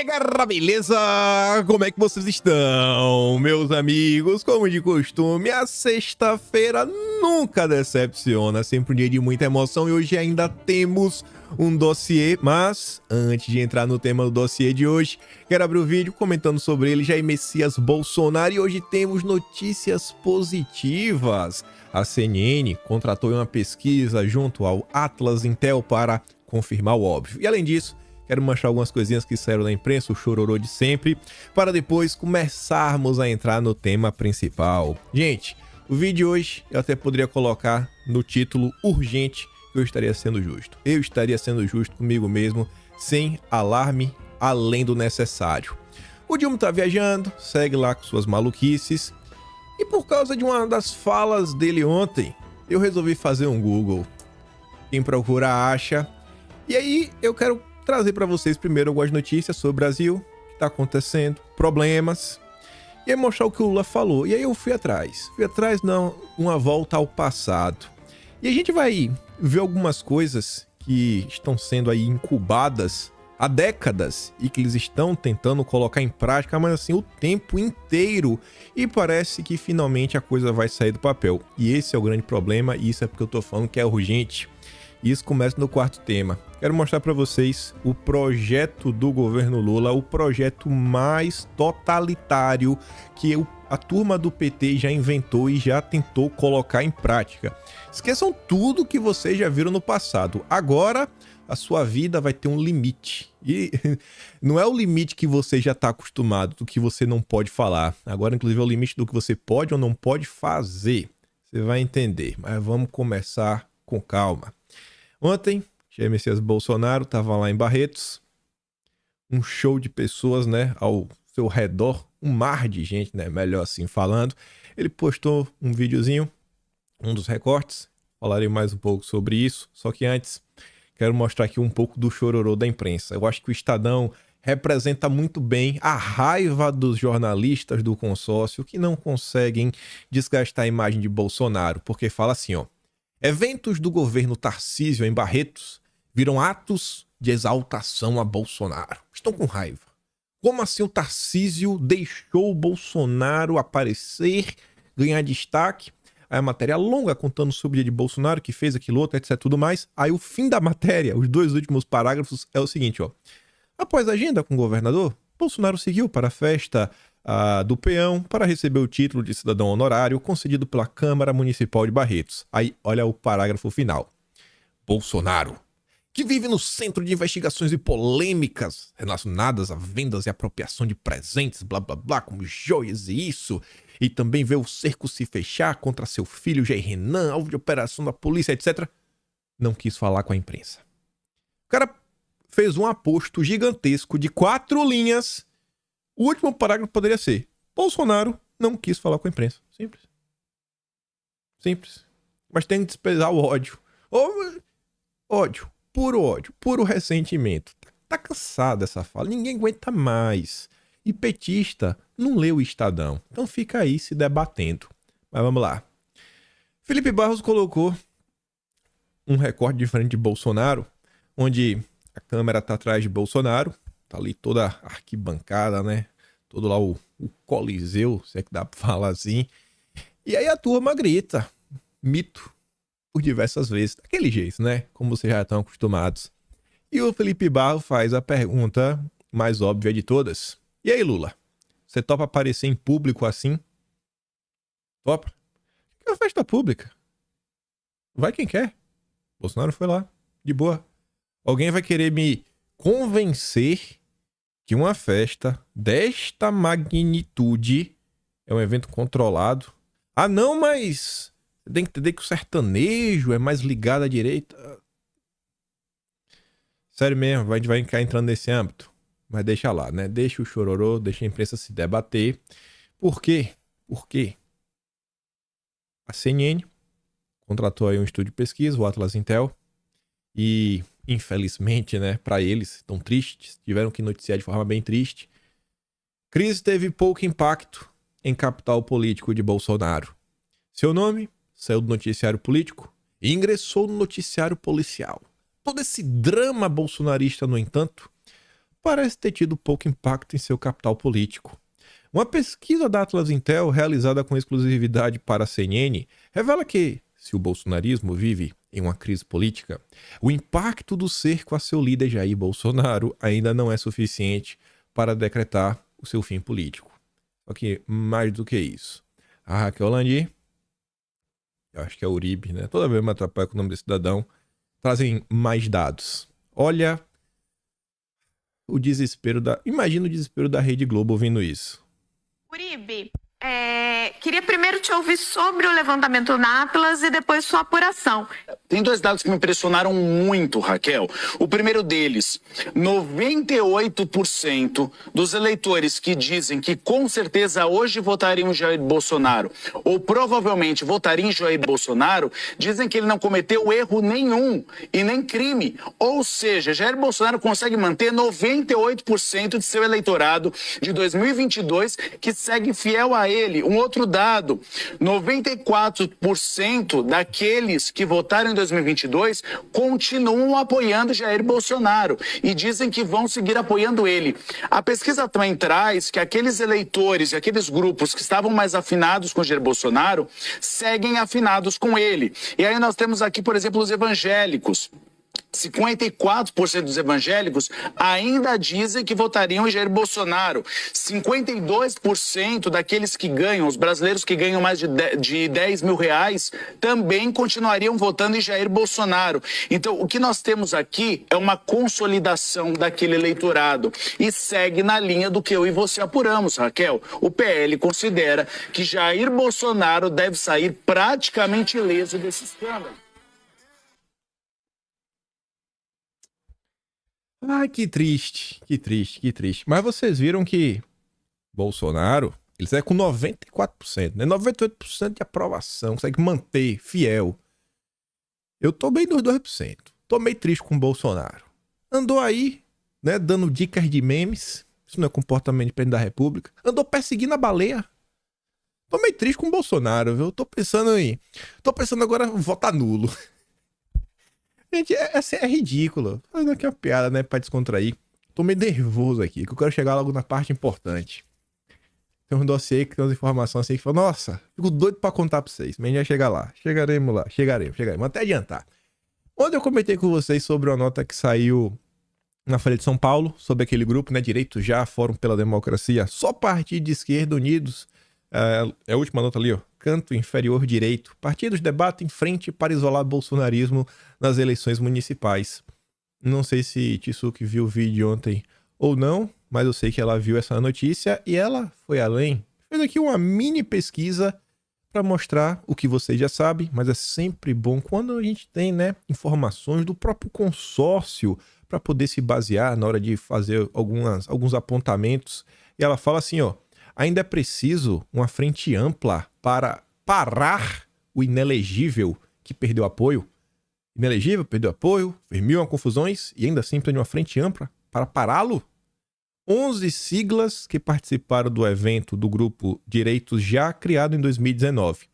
galera, beleza? Como é que vocês estão, meus amigos? Como de costume, a sexta-feira nunca decepciona, sempre um dia de muita emoção e hoje ainda temos um dossiê, mas antes de entrar no tema do dossiê de hoje, quero abrir o vídeo comentando sobre ele, Jair Messias Bolsonaro, e hoje temos notícias positivas. A CNN contratou uma pesquisa junto ao Atlas Intel para confirmar o óbvio. E além disso, quero mostrar algumas coisinhas que saíram da imprensa, o chororô de sempre, para depois começarmos a entrar no tema principal. Gente, o vídeo de hoje eu até poderia colocar no título urgente, que eu estaria sendo justo. Eu estaria sendo justo comigo mesmo, sem alarme além do necessário. O Dilma tá viajando, segue lá com suas maluquices, e por causa de uma das falas dele ontem, eu resolvi fazer um Google. Quem procura acha. E aí eu quero trazer para vocês primeiro algumas notícias sobre o Brasil, o que está acontecendo, problemas, e aí mostrar o que o Lula falou. E aí eu fui atrás. Não, uma volta ao passado. E a gente vai ver algumas coisas que estão sendo aí incubadas há décadas e que eles estão tentando colocar em prática, mas assim, o tempo inteiro. E parece que finalmente a coisa vai sair do papel. E esse é o grande problema, e isso é porque eu tô falando que é urgente. Isso começa no quarto tema. Quero mostrar para vocês o projeto do governo Lula, o projeto mais totalitário que a turma do PT já inventou e já tentou colocar em prática. Esqueçam tudo que vocês já viram no passado. Agora, a sua vida vai ter um limite. E não é o limite que você já está acostumado, do que você não pode falar. Agora, inclusive, é o limite do que você pode ou não pode fazer. Você vai entender, mas vamos começar com calma. Ontem, Jair Messias Bolsonaro estava lá em Barretos, um show de pessoas, né, ao seu redor, um mar de gente, né, melhor assim falando. Ele postou um videozinho, um dos recortes, falarei mais um pouco sobre isso, só que antes quero mostrar aqui um pouco do chororô da imprensa. Eu acho que o Estadão representa muito bem a raiva dos jornalistas do consórcio que não conseguem desgastar a imagem de Bolsonaro, porque fala assim, ó: eventos do governo Tarcísio em Barretos viram atos de exaltação a Bolsonaro. Estão com raiva. Como assim o Tarcísio deixou o Bolsonaro aparecer, ganhar destaque? Aí a matéria longa contando sobre o dia de Bolsonaro, que fez aquilo outro, etc, tudo mais. Aí o fim da matéria, os dois últimos parágrafos, é o seguinte, ó: após a agenda com o governador, Bolsonaro seguiu para a festa do peão para receber o título de cidadão honorário concedido pela Câmara Municipal de Barretos. Aí, olha o parágrafo final. Bolsonaro, que vive no centro de investigações e polêmicas relacionadas a vendas e apropriação de presentes, blá blá blá, como joias e isso, e também vê o cerco se fechar contra seu filho Jair Renan, alvo de operação da polícia, etc., não quis falar com a imprensa. O cara fez um aposto gigantesco de 4 linhas. O último parágrafo poderia ser: Bolsonaro não quis falar com a imprensa. Simples. Simples. Mas tem que desprezar o ódio. Ódio. Puro ressentimento. Tá cansado dessa fala. Ninguém aguenta mais. E petista não lê o Estadão. Então fica aí se debatendo. Mas vamos lá. Felipe Barros colocou um recorte diferente de Bolsonaro, onde a câmera tá atrás de Bolsonaro. Tá ali toda a arquibancada, né? Todo lá o coliseu, se é que dá pra falar assim. E aí a turma grita. Mito. Por diversas vezes. Daquele jeito, né? Como vocês já estão acostumados. E o Felipe Barros faz a pergunta mais óbvia de todas. E aí, Lula? Você topa aparecer em público assim? Topa? É uma festa pública. Vai quem quer. Bolsonaro foi lá. De boa. Alguém vai querer me convencer que uma festa desta magnitude é um evento controlado? Ah, não, mas tem que entender que o sertanejo é mais ligado à direita. Sério mesmo, a gente vai ficar entrando nesse âmbito. Mas deixa lá, né? Deixa o chororô, deixa a imprensa se debater. Por quê? Porque a CNN contratou aí um estúdio de pesquisa, o Atlas Intel, e infelizmente, né, para eles, tão tristes, tiveram que noticiar de forma bem triste. Crise teve pouco impacto em capital político de Bolsonaro. Seu nome saiu do noticiário político e ingressou no noticiário policial. Todo esse drama bolsonarista, no entanto, parece ter tido pouco impacto em seu capital político. Uma pesquisa da Atlas Intel, realizada com exclusividade para a CNN, revela que, se o bolsonarismo vive em uma crise política, o impacto do cerco a seu líder Jair Bolsonaro ainda não é suficiente para decretar o seu fim político. Só que, mais do que isso, a Raquel Landi, eu acho que é Uribe, né? Toda vez me atrapalha com o nome desse cidadão, trazem mais dados. Olha o desespero da... Imagina o desespero da Rede Globo ouvindo isso. Uribe, queria primeiro te ouvir sobre o levantamento na Atlas e depois sua apuração. Tem dois dados que me impressionaram muito, Raquel. O primeiro deles, 98% dos eleitores que dizem que com certeza hoje votariam em Jair Bolsonaro ou provavelmente votariam em Jair Bolsonaro, dizem que ele não cometeu erro nenhum e nem crime. Ou seja, Jair Bolsonaro consegue manter 98% de seu eleitorado de 2022 que segue fiel a ele. Um outro dado, 94% daqueles que votaram em 2022 continuam apoiando Jair Bolsonaro e dizem que vão seguir apoiando ele. A pesquisa também traz que aqueles eleitores e aqueles grupos que estavam mais afinados com Jair Bolsonaro seguem afinados com ele. E aí nós temos aqui, por exemplo, os evangélicos. 54% dos evangélicos ainda dizem que votariam em Jair Bolsonaro. 52% daqueles que ganham, os brasileiros que ganham mais de 10 mil reais, também continuariam votando em Jair Bolsonaro. Então, o que nós temos aqui é uma consolidação daquele eleitorado e segue na linha do que eu e você apuramos, Raquel. O PL considera que Jair Bolsonaro deve sair praticamente ileso desse escândalo. Ai, que triste, que triste, que triste. Mas vocês viram que Bolsonaro, ele sai com 94%, né? 98% de aprovação, consegue manter fiel. Eu tô bem dos 2%. Tô meio triste com o Bolsonaro. Andou aí, né, dando dicas de memes. Isso não é comportamento de presidente da República. Andou perseguindo a baleia. Tô meio triste com o Bolsonaro, viu? Tô pensando agora em votar nulo. Gente, é ridículo. Fazendo aqui uma piada, né? Pra descontrair. Tô meio nervoso aqui, que eu quero chegar logo na parte importante. Tem um dossiê que tem umas informações assim que fala, nossa, fico doido pra contar pra vocês. Mas a gente vai chegar lá. Chegaremos lá. Chegaremos. Até adiantar. Ontem eu comentei com vocês sobre uma nota que saiu na Folha de São Paulo, sobre aquele grupo, né? Direito Já, Fórum pela Democracia, só partido de esquerda unidos. É a última nota ali, ó. Canto inferior direito. Partidos debatem frente para isolar bolsonarismo nas eleições municipais. Não sei se Tsuki viu o vídeo ontem ou não, mas eu sei que ela viu essa notícia e ela foi além. Fez aqui uma mini pesquisa para mostrar o que vocês já sabem, mas é sempre bom quando a gente tem, né, informações do próprio consórcio para poder se basear na hora de fazer alguns apontamentos. E ela fala assim, ó, ainda é preciso uma frente ampla para parar o inelegível que perdeu apoio. Inelegível, perdeu apoio, fez mil confusões e ainda assim precisa de uma frente ampla para pará-lo? 11 siglas que participaram do evento do grupo Direitos Já, criado em 2019.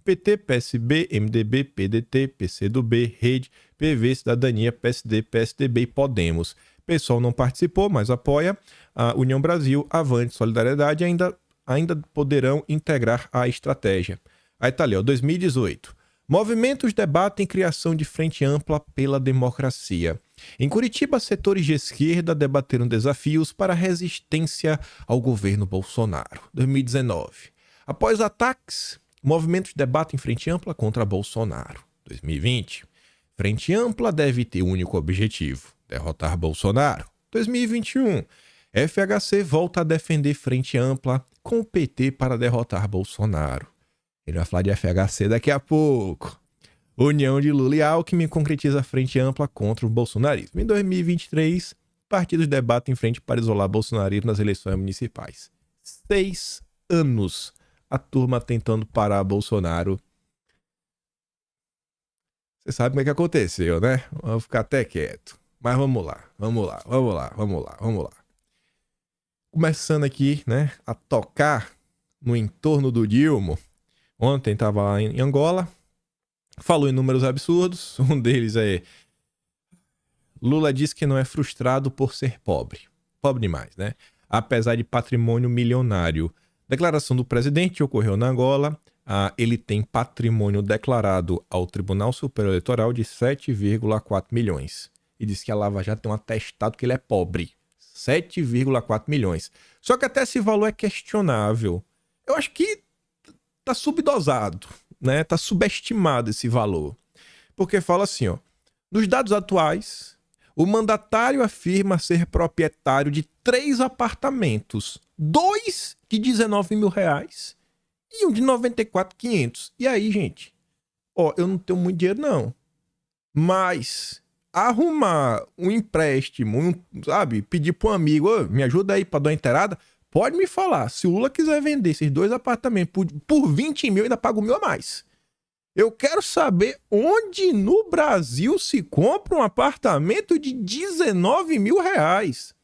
PT, PSB, MDB, PDT, PCdoB, Rede, PV, Cidadania, PSD, PSDB e Podemos. PSOL não participou, mas apoia. A União Brasil, Avante, Solidariedade ainda poderão integrar a estratégia. Aí tá ali, ó, 2018. Movimentos debatem criação de frente ampla pela democracia. Em Curitiba, setores de esquerda debateram desafios para a resistência ao governo Bolsonaro. 2019. Após ataques, movimentos debatem frente ampla contra Bolsonaro. 2020. Frente ampla deve ter um único objetivo: derrotar Bolsonaro. 2021. FHC volta a defender frente ampla com o PT para derrotar Bolsonaro. Ele vai falar de FHC daqui a pouco. União de Lula e Alckmin concretiza frente ampla contra o bolsonarismo. Em 2023, partidos debatem frente para isolar bolsonarismo nas eleições municipais. 6 anos a turma tentando parar Bolsonaro. Você sabe como é que aconteceu, né? Vamos ficar até quieto. Mas vamos lá. Começando aqui, né, a tocar no entorno do Dilma. Ontem estava lá em Angola, falou em números absurdos. Um deles é: Lula diz que não é frustrado por ser pobre. Pobre demais, né? Apesar de patrimônio milionário. Declaração do presidente ocorreu na Angola. Ele tem patrimônio declarado ao Tribunal Superior Eleitoral de 7,4 milhões. E diz que a Lava Jato tem um atestado que ele é pobre. 7,4 milhões. Só que até esse valor é questionável. Eu acho que tá subdosado, né? Tá subestimado esse valor. Porque fala assim, ó. Nos dados atuais, o mandatário afirma ser proprietário de 3 apartamentos. 2 de 19 mil reais e um de 94.500. E aí, gente? Ó, eu não tenho muito dinheiro, não. Mas arrumar um empréstimo, sabe? Pedir para um amigo, ô, me ajuda aí para dar uma inteirada. Pode me falar. Se o Lula quiser vender esses 2 apartamentos por 20 mil, ainda paga o mil a mais. Eu quero saber onde no Brasil se compra um apartamento de 19 mil reais.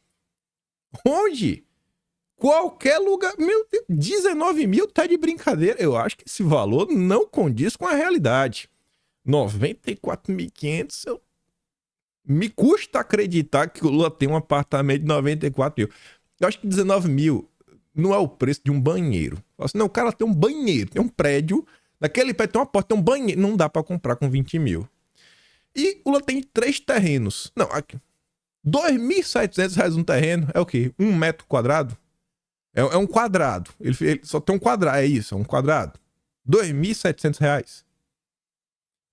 Onde? Qualquer lugar. Meu Deus, 19 mil tá de brincadeira. Eu acho que esse valor não condiz com a realidade. 94.500, me custa acreditar que o Lula tem um apartamento de 94 mil. Eu acho que 19 mil não é o preço de um banheiro. Assim, não, o cara tem um banheiro, tem um prédio, naquele prédio tem uma porta, tem um banheiro. Não dá pra comprar com 20 mil. E o Lula tem 3 terrenos. Não, aqui. R$2.700 um terreno é o quê? 1 metro quadrado? É um quadrado. Ele só tem um quadrado, é isso, é um quadrado. R$2.700.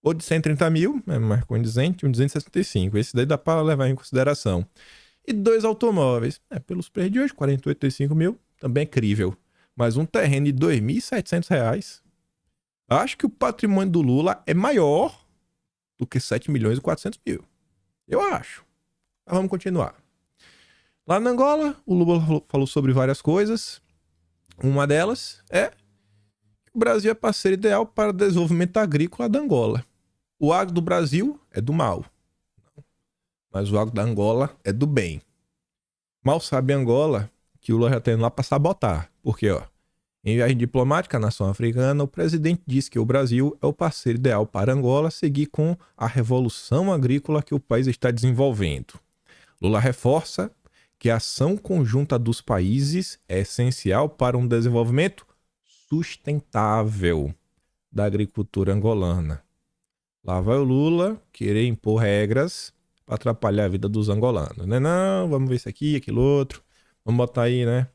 Ou de 130 mil, é mais condizente, um 265. Esse daí dá para levar em consideração. E 2 automóveis. Pelos preços de hoje, 48,5 mil, também é crível. Mas um terreno de R$2.700, acho que o patrimônio do Lula é maior do que 7.400.000. Eu acho. Mas vamos continuar. Lá na Angola, o Lula falou sobre várias coisas. Uma delas é que o Brasil é parceiro ideal para o desenvolvimento agrícola da Angola. O agro do Brasil é do mal. Mas o agro da Angola é do bem. Mal sabe Angola que o Lula já tem lá para sabotar. Porque, ó, em viagem diplomática à nação africana, o presidente disse que o Brasil é o parceiro ideal para Angola seguir com a revolução agrícola que o país está desenvolvendo. Lula reforça que a ação conjunta dos países é essencial para um desenvolvimento sustentável da agricultura angolana. Lá vai o Lula querer impor regras para atrapalhar a vida dos angolanos, né? Não, vamos ver isso aqui, aquilo outro. Vamos botar aí, né?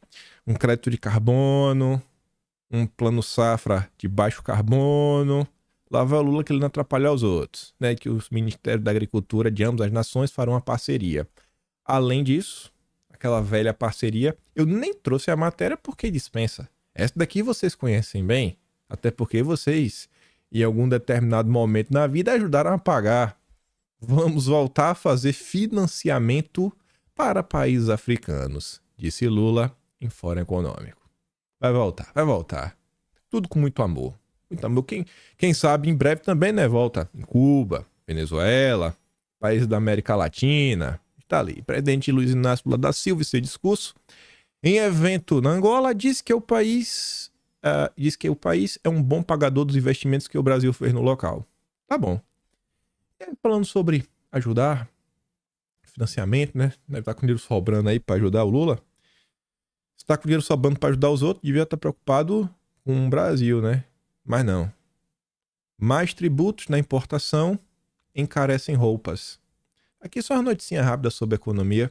Um crédito de carbono, um plano safra de baixo carbono. Lá vai o Lula querendo atrapalhar os outros, né? Que os ministérios da agricultura de ambas as nações farão uma parceria. Além disso, aquela velha parceria, eu nem trouxe a matéria porque dispensa. Essa daqui vocês conhecem bem, até porque vocês, em algum determinado momento na vida, ajudaram a pagar. Vamos voltar a fazer financiamento para países africanos, disse Lula em Fórum Econômico. Vai voltar. Tudo com muito amor. Muito amor. Quem sabe em breve também, né? Volta em Cuba, Venezuela, países da América Latina. Está ali. O presidente Luiz Inácio Lula da Silva, em seu discurso, em evento na Angola, disse que o país é um bom pagador dos investimentos que o Brasil fez no local. Tá bom. Falando sobre ajudar, financiamento, né? Deve estar com dinheiro sobrando aí para ajudar o Lula. Se tá com dinheiro sobrando para ajudar os outros, devia estar preocupado com o Brasil, né? Mas não. Mais tributos na importação encarecem roupas. Aqui só uma noticinha rápida sobre a economia.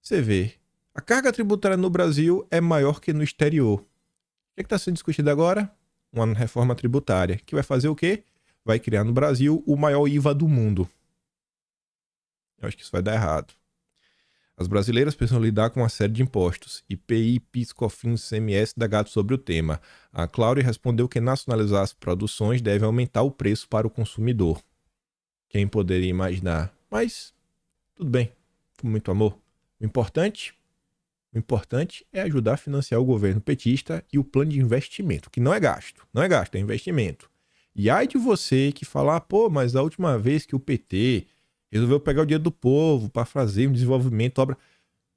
Você vê, a carga tributária no Brasil é maior que no exterior. O que está sendo discutido agora? Uma reforma tributária, que vai fazer o quê? Vai criar no Brasil o maior IVA do mundo. Eu acho que isso vai dar errado. As brasileiras precisam lidar com uma série de impostos. IPI, PIS, COFINS, ICMS dá gato sobre o tema. A Cláudia respondeu que nacionalizar as produções deve aumentar o preço para o consumidor. Quem poderia imaginar? Mas, tudo bem. Com muito amor. O importante é ajudar a financiar o governo petista e o plano de investimento, que não é gasto. Não é gasto, é investimento. E ai de você que falar, pô, mas a última vez que o PT resolveu pegar o dinheiro do povo para fazer um desenvolvimento,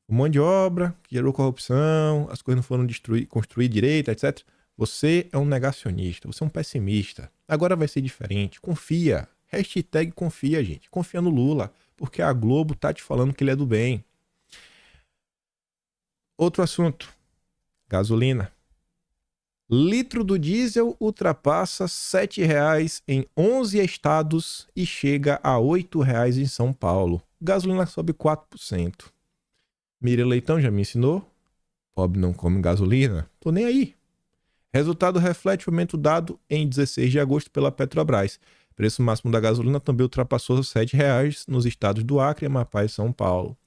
um monte de obra que gerou corrupção, as coisas não foram construir direito, etc. Você é um negacionista, você é um pessimista. Agora vai ser diferente. Confia. Hashtag confia, gente. Confia no Lula, porque a Globo tá te falando que ele é do bem. Outro assunto. Gasolina. Litro do diesel ultrapassa R$ 7,00 em 11 estados e chega a R$ 8,00 em São Paulo. Gasolina sobe 4%. Miriam Leitão já me ensinou. Pobre não come gasolina. Tô nem aí. Resultado reflete o aumento dado em 16 de agosto pela Petrobras. Preço máximo da gasolina também ultrapassou R$ 7,00 nos estados do Acre, Amapá e São Paulo.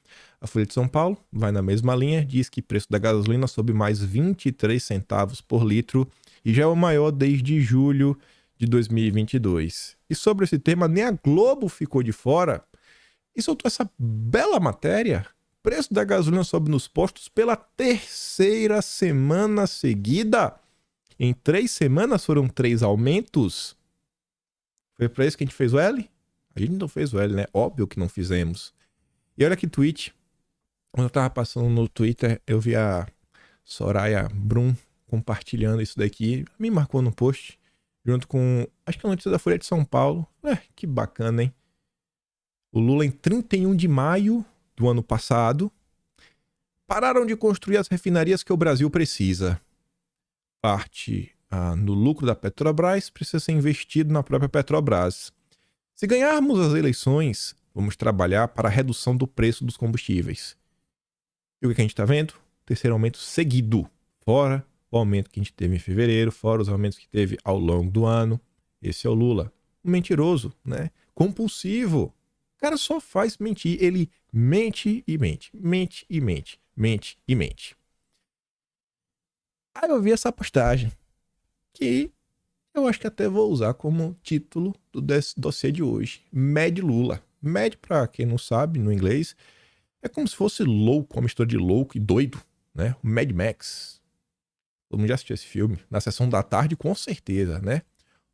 A Folha de São Paulo vai na mesma linha, diz que o preço da gasolina sobe mais 23 centavos por litro e já é o maior desde julho de 2022. E sobre esse tema, nem a Globo ficou de fora e soltou essa bela matéria. Preço da gasolina sobe nos postos pela terceira semana seguida. Em 3 semanas foram 3 aumentos. Foi para isso que a gente fez o L? A gente não fez o L, né? Óbvio que não fizemos. E olha que tweet. Quando eu tava passando no Twitter, eu vi a Soraya Brum compartilhando isso daqui. Me marcou no post, junto com, acho que a notícia da Folha de São Paulo. Que bacana, hein? O Lula, em 31 de maio do ano passado, pararam de construir as refinarias que o Brasil precisa. Parte no lucro da Petrobras precisa ser investido na própria Petrobras. Se ganharmos as eleições, vamos trabalhar para a redução do preço dos combustíveis. E o que a gente está vendo? Terceiro aumento seguido. Fora o aumento que a gente teve em fevereiro, fora os aumentos que teve ao longo do ano. Esse é o Lula. Um mentiroso, né? Compulsivo. O cara só faz mentir. Ele mente e mente. Mente e mente. Mente e mente. Aí eu vi essa postagem. Que eu acho que até vou usar como título do dossiê de hoje. Mad Lula. Mad, pra quem não sabe, no inglês, é como se fosse louco, uma mistura de louco e doido, né? O Mad Max. Todo mundo já assistiu esse filme. Na sessão da tarde, com certeza, né?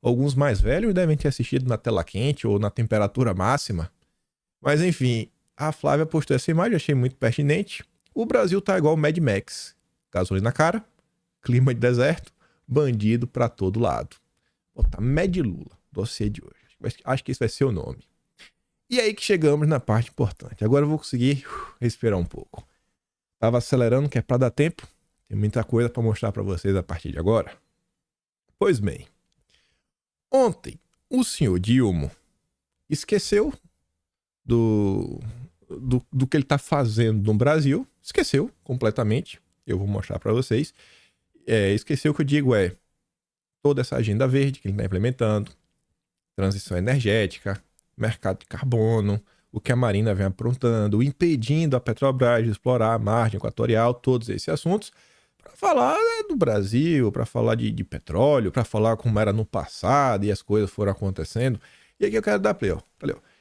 Alguns mais velhos devem ter assistido na tela quente ou na temperatura máxima. Mas enfim, a Flávia postou essa imagem, achei muito pertinente. O Brasil tá igual o Mad Max. Gasolina cara, clima de deserto, bandido pra todo lado. Botar Mad Lula, dossiê de hoje. Acho que esse vai ser o nome. E aí que chegamos na parte importante. Agora eu vou conseguir respirar um pouco. Tava acelerando, que é pra dar tempo. Tem muita coisa pra mostrar pra vocês a partir de agora. Pois bem. Ontem, o senhor Dilma esqueceu do que ele tá fazendo no Brasil. Esqueceu completamente. Eu vou mostrar pra vocês. Esqueceu o que eu digo toda essa agenda verde que ele tá implementando. Transição energética. Mercado de carbono, o que a Marina vem aprontando, impedindo a Petrobras de explorar a margem equatorial, todos esses assuntos, para falar do Brasil, para falar de petróleo, para falar como era no passado e as coisas foram acontecendo. E aqui eu quero dar play, ó.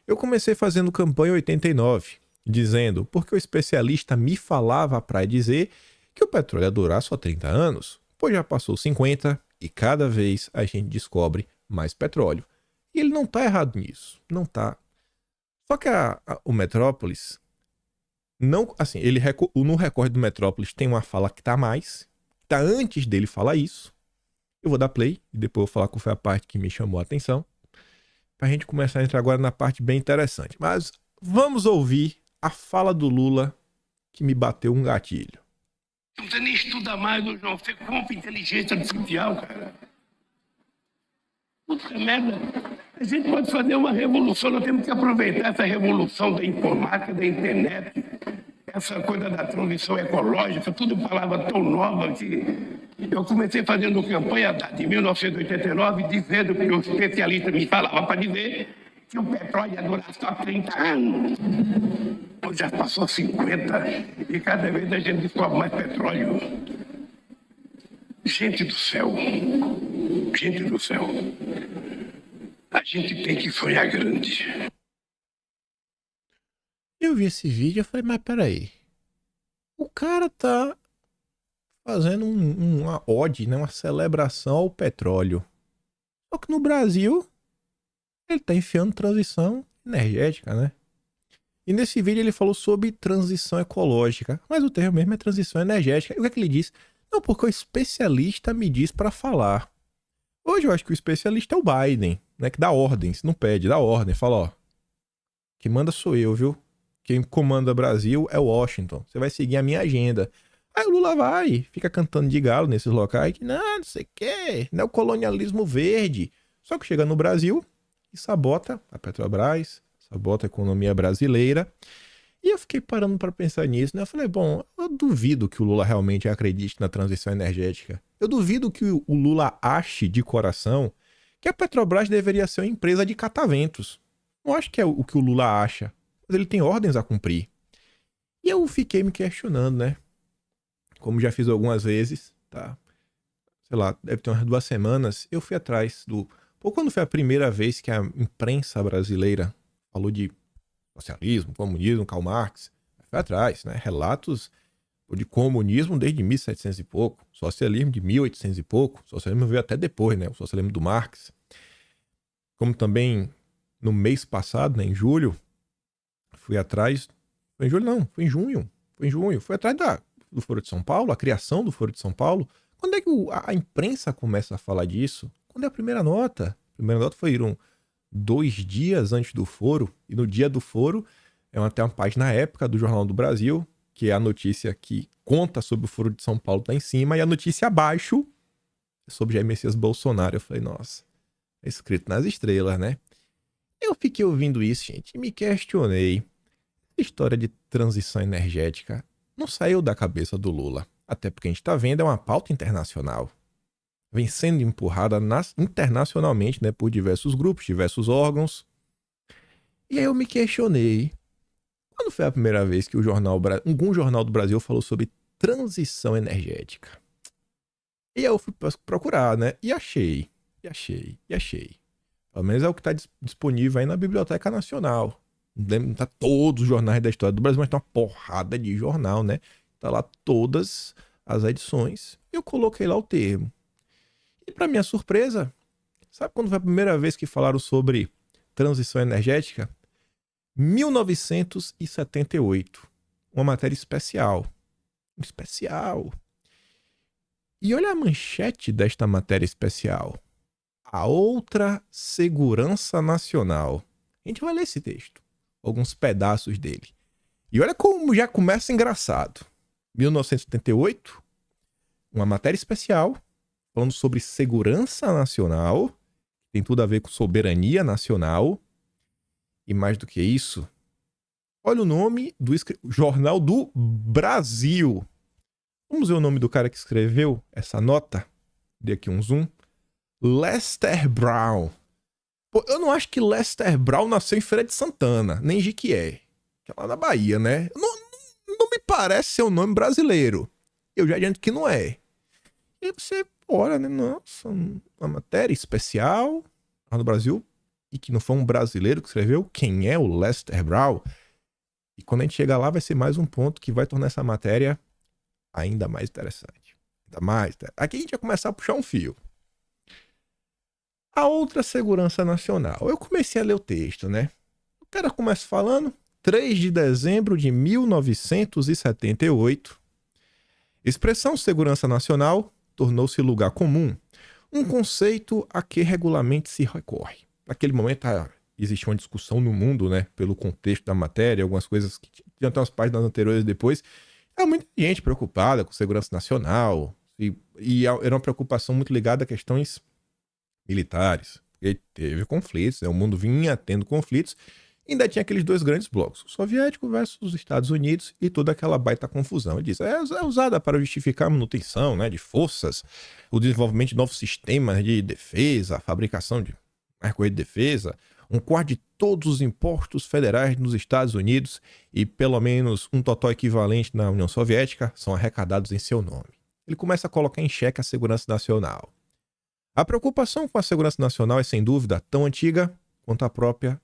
Eu comecei fazendo campanha em 89, dizendo, porque o especialista me falava para dizer que o petróleo ia durar só 30 anos, pois já passou 50 e cada vez a gente descobre mais petróleo. E ele não tá errado nisso. Não tá. Só que o Metrópolis, não, assim, no recorde do Metrópolis tem uma fala que tá a mais. Tá antes dele falar isso. Eu vou dar play e depois eu vou falar qual foi a parte que me chamou a atenção. Pra gente começar a entrar agora na parte bem interessante. Mas vamos ouvir a fala do Lula que me bateu um gatilho. Não precisa nem estudar mais, João. Você compra inteligência artificial, cara. Puta merda. A gente pode fazer uma revolução, nós temos que aproveitar essa revolução da informática, da internet, essa coisa da transição ecológica, tudo palavra tão nova que eu comecei fazendo campanha de 1989, dizendo que o especialista me falava para dizer que o petróleo ia durar só 30 anos. Hoje já passou 50 e cada vez a gente descobre mais petróleo. Gente do céu, gente do céu. A gente tem que sonhar grande. Eu vi esse vídeo e falei, mas peraí. O cara tá fazendo uma ode, né? Uma celebração ao petróleo. Só que no Brasil, ele tá enfiando transição energética, né? E nesse vídeo ele falou sobre transição ecológica. Mas o termo mesmo é transição energética. E o que é que ele disse? Não, porque o especialista me diz pra falar. Hoje eu acho que o especialista é o Biden, né? Que dá ordens, não pede, dá ordem. Fala, ó, quem manda sou eu, viu? Quem comanda o Brasil é o Washington. Você vai seguir a minha agenda. Aí o Lula vai, fica cantando de galo nesses locais, que não sei o que, neocolonialismo verde. Só que chega no Brasil e sabota a Petrobras, sabota a economia brasileira. E eu fiquei parando para pensar nisso, né? Eu falei, bom, eu duvido que o Lula realmente acredite na transição energética. Eu duvido que o Lula ache de coração que a Petrobras deveria ser uma empresa de cataventos. Não acho que é o que o Lula acha, mas ele tem ordens a cumprir. E eu fiquei me questionando, né? Como já fiz algumas vezes, tá? Sei lá, deve ter umas 2 semanas, eu fui atrás do... Pô, quando foi a primeira vez que a imprensa brasileira falou de socialismo, comunismo, Karl Marx, foi atrás, né? Relatos de comunismo desde 1700 e pouco, socialismo de 1800 e pouco, socialismo veio até depois, né? O socialismo do Marx. Como também no mês passado, né, em julho, fui atrás... Foi em julho não, foi em junho. Fui atrás do Foro de São Paulo, a criação do Foro de São Paulo. Quando é que a imprensa começa a falar disso? Quando é a primeira nota? A primeira nota foi 2 dias antes do foro, e no dia do foro é até uma página épica do Jornal do Brasil, que é a notícia que conta sobre o Foro de São Paulo tá em cima, e a notícia abaixo é sobre Jair Messias Bolsonaro. Eu falei, nossa, é escrito nas estrelas, né? Eu fiquei ouvindo isso, gente, e me questionei. A história de transição energética não saiu da cabeça do Lula, até porque a gente tá vendo é uma pauta internacional. Vem sendo empurrada internacionalmente, né, por diversos grupos, diversos órgãos. E aí eu me questionei, quando foi a primeira vez que algum jornal do Brasil falou sobre transição energética? E aí eu fui procurar, né, e achei. Pelo menos é o que está disponível aí na Biblioteca Nacional. Não tá todos os jornais da história do Brasil, mas tá uma porrada de jornal, né? Tá lá todas as edições. Eu coloquei lá o termo. E para minha surpresa, sabe quando foi a primeira vez que falaram sobre transição energética? 1978. Uma matéria especial. E olha a manchete desta matéria especial. A outra segurança nacional. A gente vai ler esse texto. Alguns pedaços dele. E olha como já começa engraçado. 1978. Uma matéria especial. Falando sobre segurança nacional, tem tudo a ver com soberania nacional, e mais do que isso, olha o nome do Jornal do Brasil. Vamos ver o nome do cara que escreveu essa nota? Dei aqui um zoom. Lester Brown. Pô, eu não acho que Lester Brown nasceu em Feira de Santana, nem Jiquié, que é lá na Bahia, né? Não me parece ser um nome brasileiro. Eu já adianto que não é. E você olha, né? Nossa, uma matéria especial lá no Brasil, e que não foi um brasileiro que escreveu. Quem é o Lester Brown? E quando a gente chegar lá, vai ser mais um ponto que vai tornar essa matéria ainda mais interessante. Aqui a gente vai começar a puxar um fio. A outra segurança nacional. Eu comecei a ler o texto, né? O cara começa falando, 3 de dezembro de 1978. Expressão segurança nacional tornou-se lugar comum, um conceito a que regularmente se recorre. Naquele momento existia uma discussão no mundo, né, pelo contexto da matéria, algumas coisas que tinham até umas páginas anteriores depois. Há muita gente preocupada com segurança nacional, e era uma preocupação muito ligada a questões militares, porque teve conflitos, né, o mundo vinha tendo conflitos, e ainda tinha aqueles 2 grandes blocos, o soviético versus os Estados Unidos, e toda aquela baita confusão. Ele diz, é usada para justificar a manutenção, né, de forças, o desenvolvimento de novos sistemas de defesa, a fabricação de arco de defesa, 1/4 de todos os impostos federais nos Estados Unidos e pelo menos um total equivalente na União Soviética são arrecadados em seu nome. Ele começa a colocar em xeque a segurança nacional. A preocupação com a segurança nacional é, sem dúvida, tão antiga quanto a própria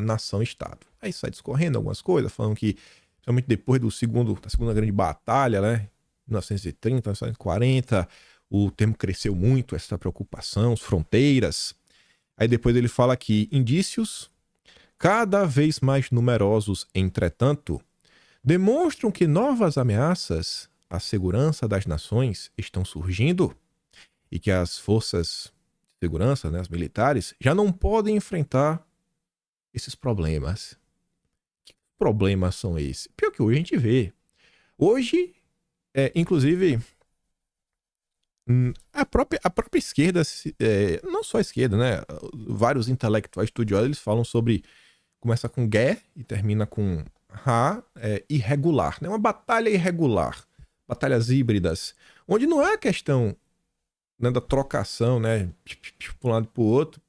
nação-estado. Aí sai discorrendo algumas coisas, falando que, principalmente depois da Segunda Grande Batalha, né, 1930, 1940, o termo cresceu muito, essa preocupação, as fronteiras. Aí depois ele fala que indícios, cada vez mais numerosos, entretanto, demonstram que novas ameaças à segurança das nações estão surgindo e que as forças de segurança, né, as militares, já não podem enfrentar esses problemas. Que problemas são esses? Pior que hoje a gente vê. Hoje, Inclusive, a própria esquerda, não só a esquerda, né? Vários intelectuais estudiosos, eles falam sobre, começa com guerra e termina com irregular, né? Uma batalha irregular, batalhas híbridas, onde não é a questão, né, da trocação, né? Para um lado e para o outro,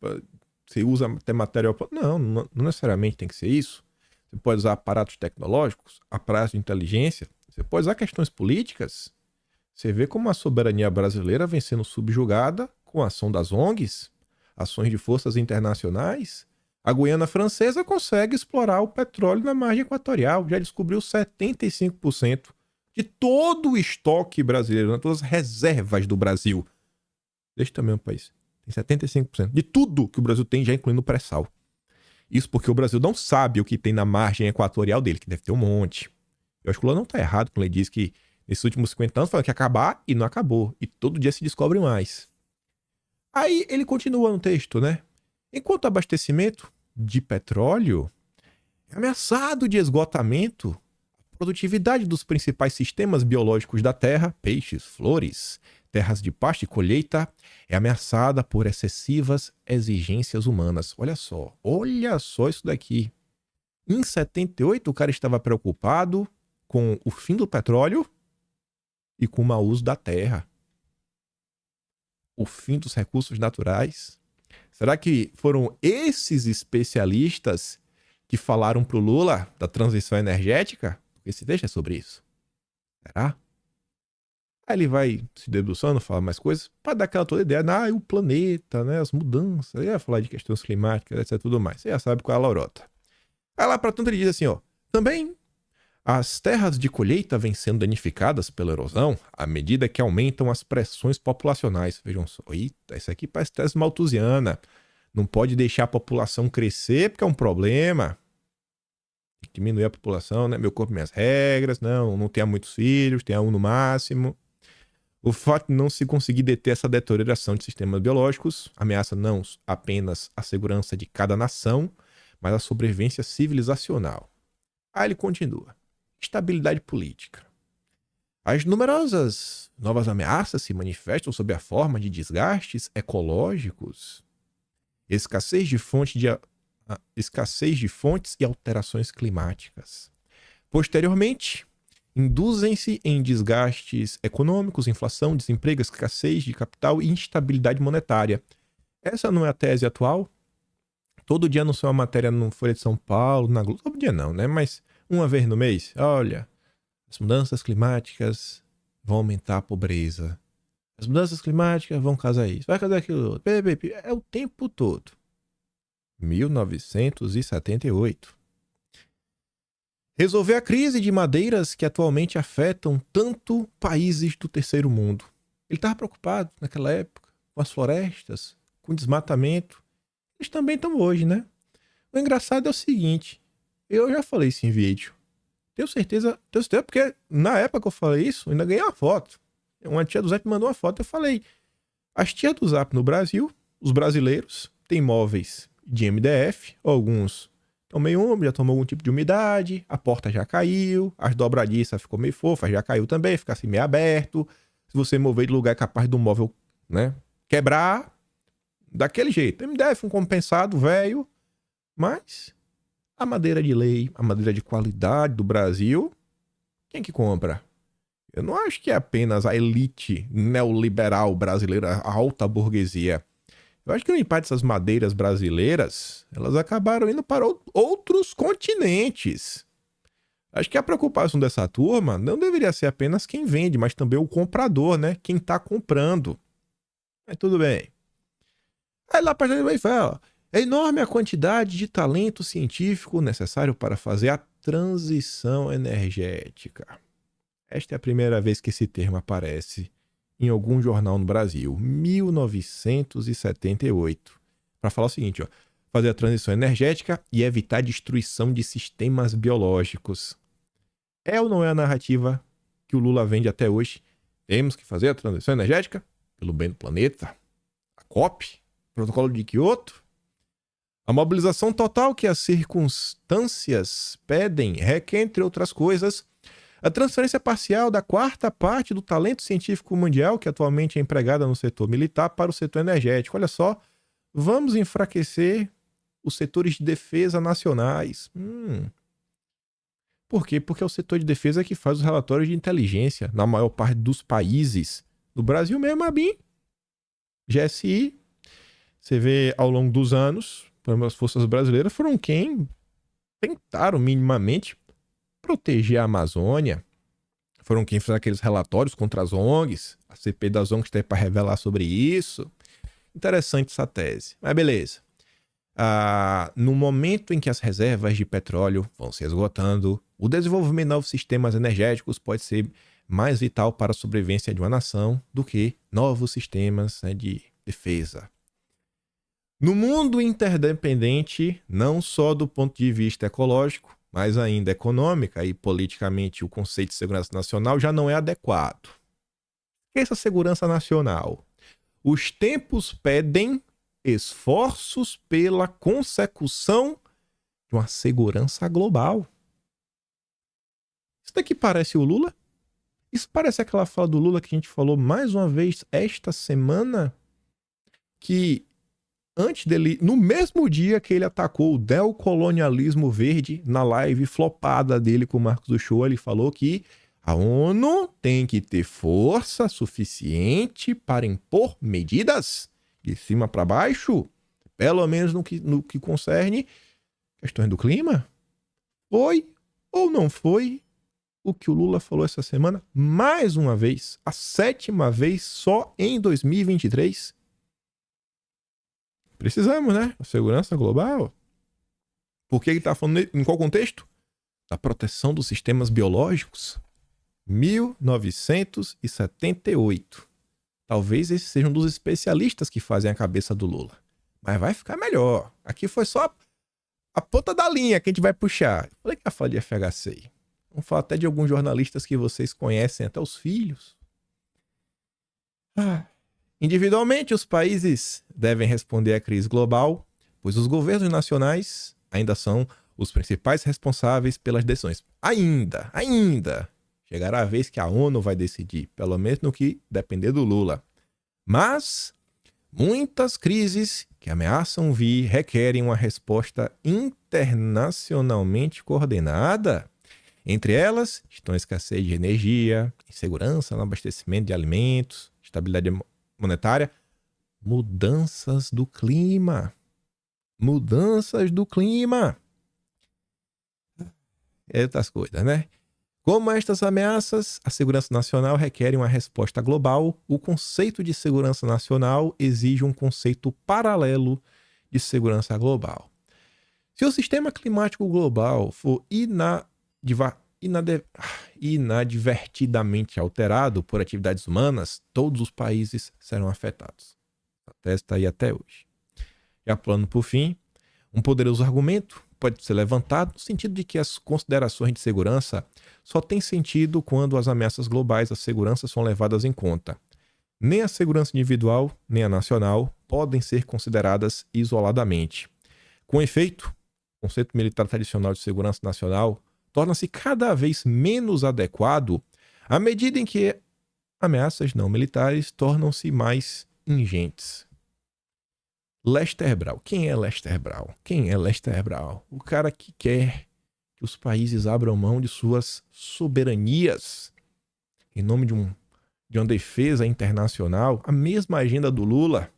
você usa até material. Não necessariamente tem que ser isso. Você pode usar aparatos tecnológicos, aparatos de inteligência, você pode usar questões políticas. Você vê como a soberania brasileira vem sendo subjugada com a ação das ONGs, ações de forças internacionais. A Guiana Francesa consegue explorar o petróleo na margem equatorial, já descobriu 75% de todo o estoque brasileiro, né? Todas as reservas do Brasil. Deste tamanho do país. Tem 75% de tudo que o Brasil tem, já incluindo o pré-sal. Isso porque o Brasil não sabe o que tem na margem equatorial dele, que deve ter um monte. Eu acho que o Lula não está errado quando ele diz que nesses últimos 50 anos falou que ia acabar e não acabou. E todo dia se descobre mais. Aí ele continua no texto, né? Enquanto o abastecimento de petróleo é ameaçado de esgotamento, a produtividade dos principais sistemas biológicos da terra, peixes, flores, terras de pasto e colheita, é ameaçada por excessivas exigências humanas. Olha só isso daqui. Em 78, o cara estava preocupado com o fim do petróleo e com o mau uso da terra. O fim dos recursos naturais. Será que foram esses especialistas que falaram para o Lula da transição energética? Porque esse texto é sobre isso. Será? Aí ele vai se debruçando, falar mais coisas, para dar aquela toda ideia, o planeta, né, as mudanças, ele vai falar de questões climáticas, etc, tudo mais. Você já sabe qual é a lorota. Aí lá para tanto ele diz assim, também as terras de colheita vêm sendo danificadas pela erosão à medida que aumentam as pressões populacionais. Vejam só, isso aqui parece tese malthusiana. Não pode deixar a população crescer porque é um problema. Tem que diminuir a população, né? Meu corpo, minhas regras, não tenha muitos filhos, tenha um no máximo. O fato de não se conseguir deter essa deterioração de sistemas biológicos ameaça não apenas a segurança de cada nação, mas a sobrevivência civilizacional. Aí ele continua. Estabilidade política. As numerosas novas ameaças se manifestam sob a forma de desgastes ecológicos, escassez de fontes e alterações climáticas. Posteriormente, induzem-se em desgastes econômicos, inflação, desemprego, escassez de capital e instabilidade monetária. Essa não é a tese atual? Todo dia não só uma matéria no Folha de São Paulo, na Globo, todo dia não, né? Mas uma vez no mês, olha, as mudanças climáticas vão aumentar a pobreza. As mudanças climáticas vão causar isso, vai causar aquilo. É o tempo todo. 1978. Resolver a crise de madeiras que atualmente afetam tanto países do terceiro mundo. Ele estava preocupado naquela época com as florestas, com o desmatamento. Eles também estão hoje, né? O engraçado é o seguinte, eu já falei isso em vídeo. Tenho certeza, porque na época que eu falei isso, eu ainda ganhei uma foto. Uma tia do Zap me mandou uma foto, eu falei, as tias do Zap no Brasil, os brasileiros, têm móveis de MDF, alguns estão meio úmidos, já tomou algum tipo de umidade, a porta já caiu, as dobradiças ficou meio fofas, já caiu também, fica assim meio aberto. Se você mover de lugar é capaz do móvel, né, quebrar, daquele jeito. MDF um compensado, velho, mas a madeira de lei, a madeira de qualidade do Brasil, quem que compra? Eu não acho que é apenas a elite neoliberal brasileira, a alta burguesia. Eu acho que grande parte dessas madeiras brasileiras, elas acabaram indo para outros continentes. Acho que a preocupação dessa turma não deveria ser apenas quem vende, mas também o comprador, né? Quem está comprando. Mas tudo bem. Aí lá para ele fala, é enorme a quantidade de talento científico necessário para fazer a transição energética. Esta é a primeira vez que esse termo aparece em algum jornal no Brasil, 1978, para falar o seguinte, fazer a transição energética e evitar a destruição de sistemas biológicos. É ou não é a narrativa que o Lula vende até hoje? Temos que fazer a transição energética pelo bem do planeta. A COP, Protocolo de Kyoto. A mobilização total que as circunstâncias pedem requer, entre outras coisas, A transferência parcial da 4ª parte do talento científico mundial, que atualmente é empregada no setor militar, para o setor energético. Olha só, vamos enfraquecer os setores de defesa nacionais. Por quê? Porque é o setor de defesa que faz os relatórios de inteligência na maior parte dos países. No Brasil mesmo, a BIM, GSI, você vê ao longo dos anos, as forças brasileiras foram quem tentaram minimamente proteger a Amazônia. Foram quem fez aqueles relatórios contra as ONGs. A CPI das ONGs está aí para revelar sobre isso. Interessante essa tese. Mas beleza. No momento em que as reservas de petróleo vão se esgotando, o desenvolvimento de novos sistemas energéticos pode ser mais vital para a sobrevivência de uma nação do que novos sistemas, de defesa. No mundo interdependente, não só do ponto de vista ecológico, mas ainda econômica e politicamente, o conceito de segurança nacional já não é adequado. O que é essa segurança nacional? Os tempos pedem esforços pela consecução de uma segurança global. Isso daqui parece o Lula? Isso parece aquela fala do Lula que a gente falou mais uma vez esta semana, que antes dele, no mesmo dia que ele atacou o neocolonialismo verde, na live flopada dele com o Marcos Uchoa, ele falou que a ONU tem que ter força suficiente para impor medidas de cima para baixo, pelo menos no que concerne questões do clima. Foi ou não foi o que o Lula falou essa semana? Mais uma vez, a 7ª vez só em 2023. Precisamos, né? A segurança global. Por que ele está falando em qual contexto? Da proteção dos sistemas biológicos. 1978. Talvez esse seja um dos especialistas que fazem a cabeça do Lula. Mas vai ficar melhor. Aqui foi só a ponta da linha que a gente vai puxar. Eu falei que ia falar de FHC. Vamos falar até de alguns jornalistas que vocês conhecem, até os filhos. Individualmente, os países devem responder à crise global, pois os governos nacionais ainda são os principais responsáveis pelas decisões. Ainda. Chegará a vez que a ONU vai decidir, pelo menos no que depender do Lula. Mas muitas crises que ameaçam vir requerem uma resposta internacionalmente coordenada. Entre elas estão a escassez de energia, insegurança no abastecimento de alimentos, estabilidade monetária, mudanças do clima. E outras coisas, né? Como estas ameaças, a segurança nacional requer uma resposta global. O conceito de segurança nacional exige um conceito paralelo de segurança global. Se o sistema climático global for inadvertidamente alterado por atividades humanas, todos os países serão afetados. A tese está aí até hoje. Já pulando por fim, um poderoso argumento pode ser levantado no sentido de que as considerações de segurança só têm sentido quando as ameaças globais à segurança são levadas em conta. Nem a segurança individual, nem a nacional podem ser consideradas isoladamente. Com efeito, o conceito militar tradicional de segurança nacional torna-se cada vez menos adequado à medida em que ameaças não militares tornam-se mais ingentes. Lester Brown. Quem é Lester Brown? O cara que quer que os países abram mão de suas soberanias em nome de uma defesa internacional. A mesma agenda do Lula.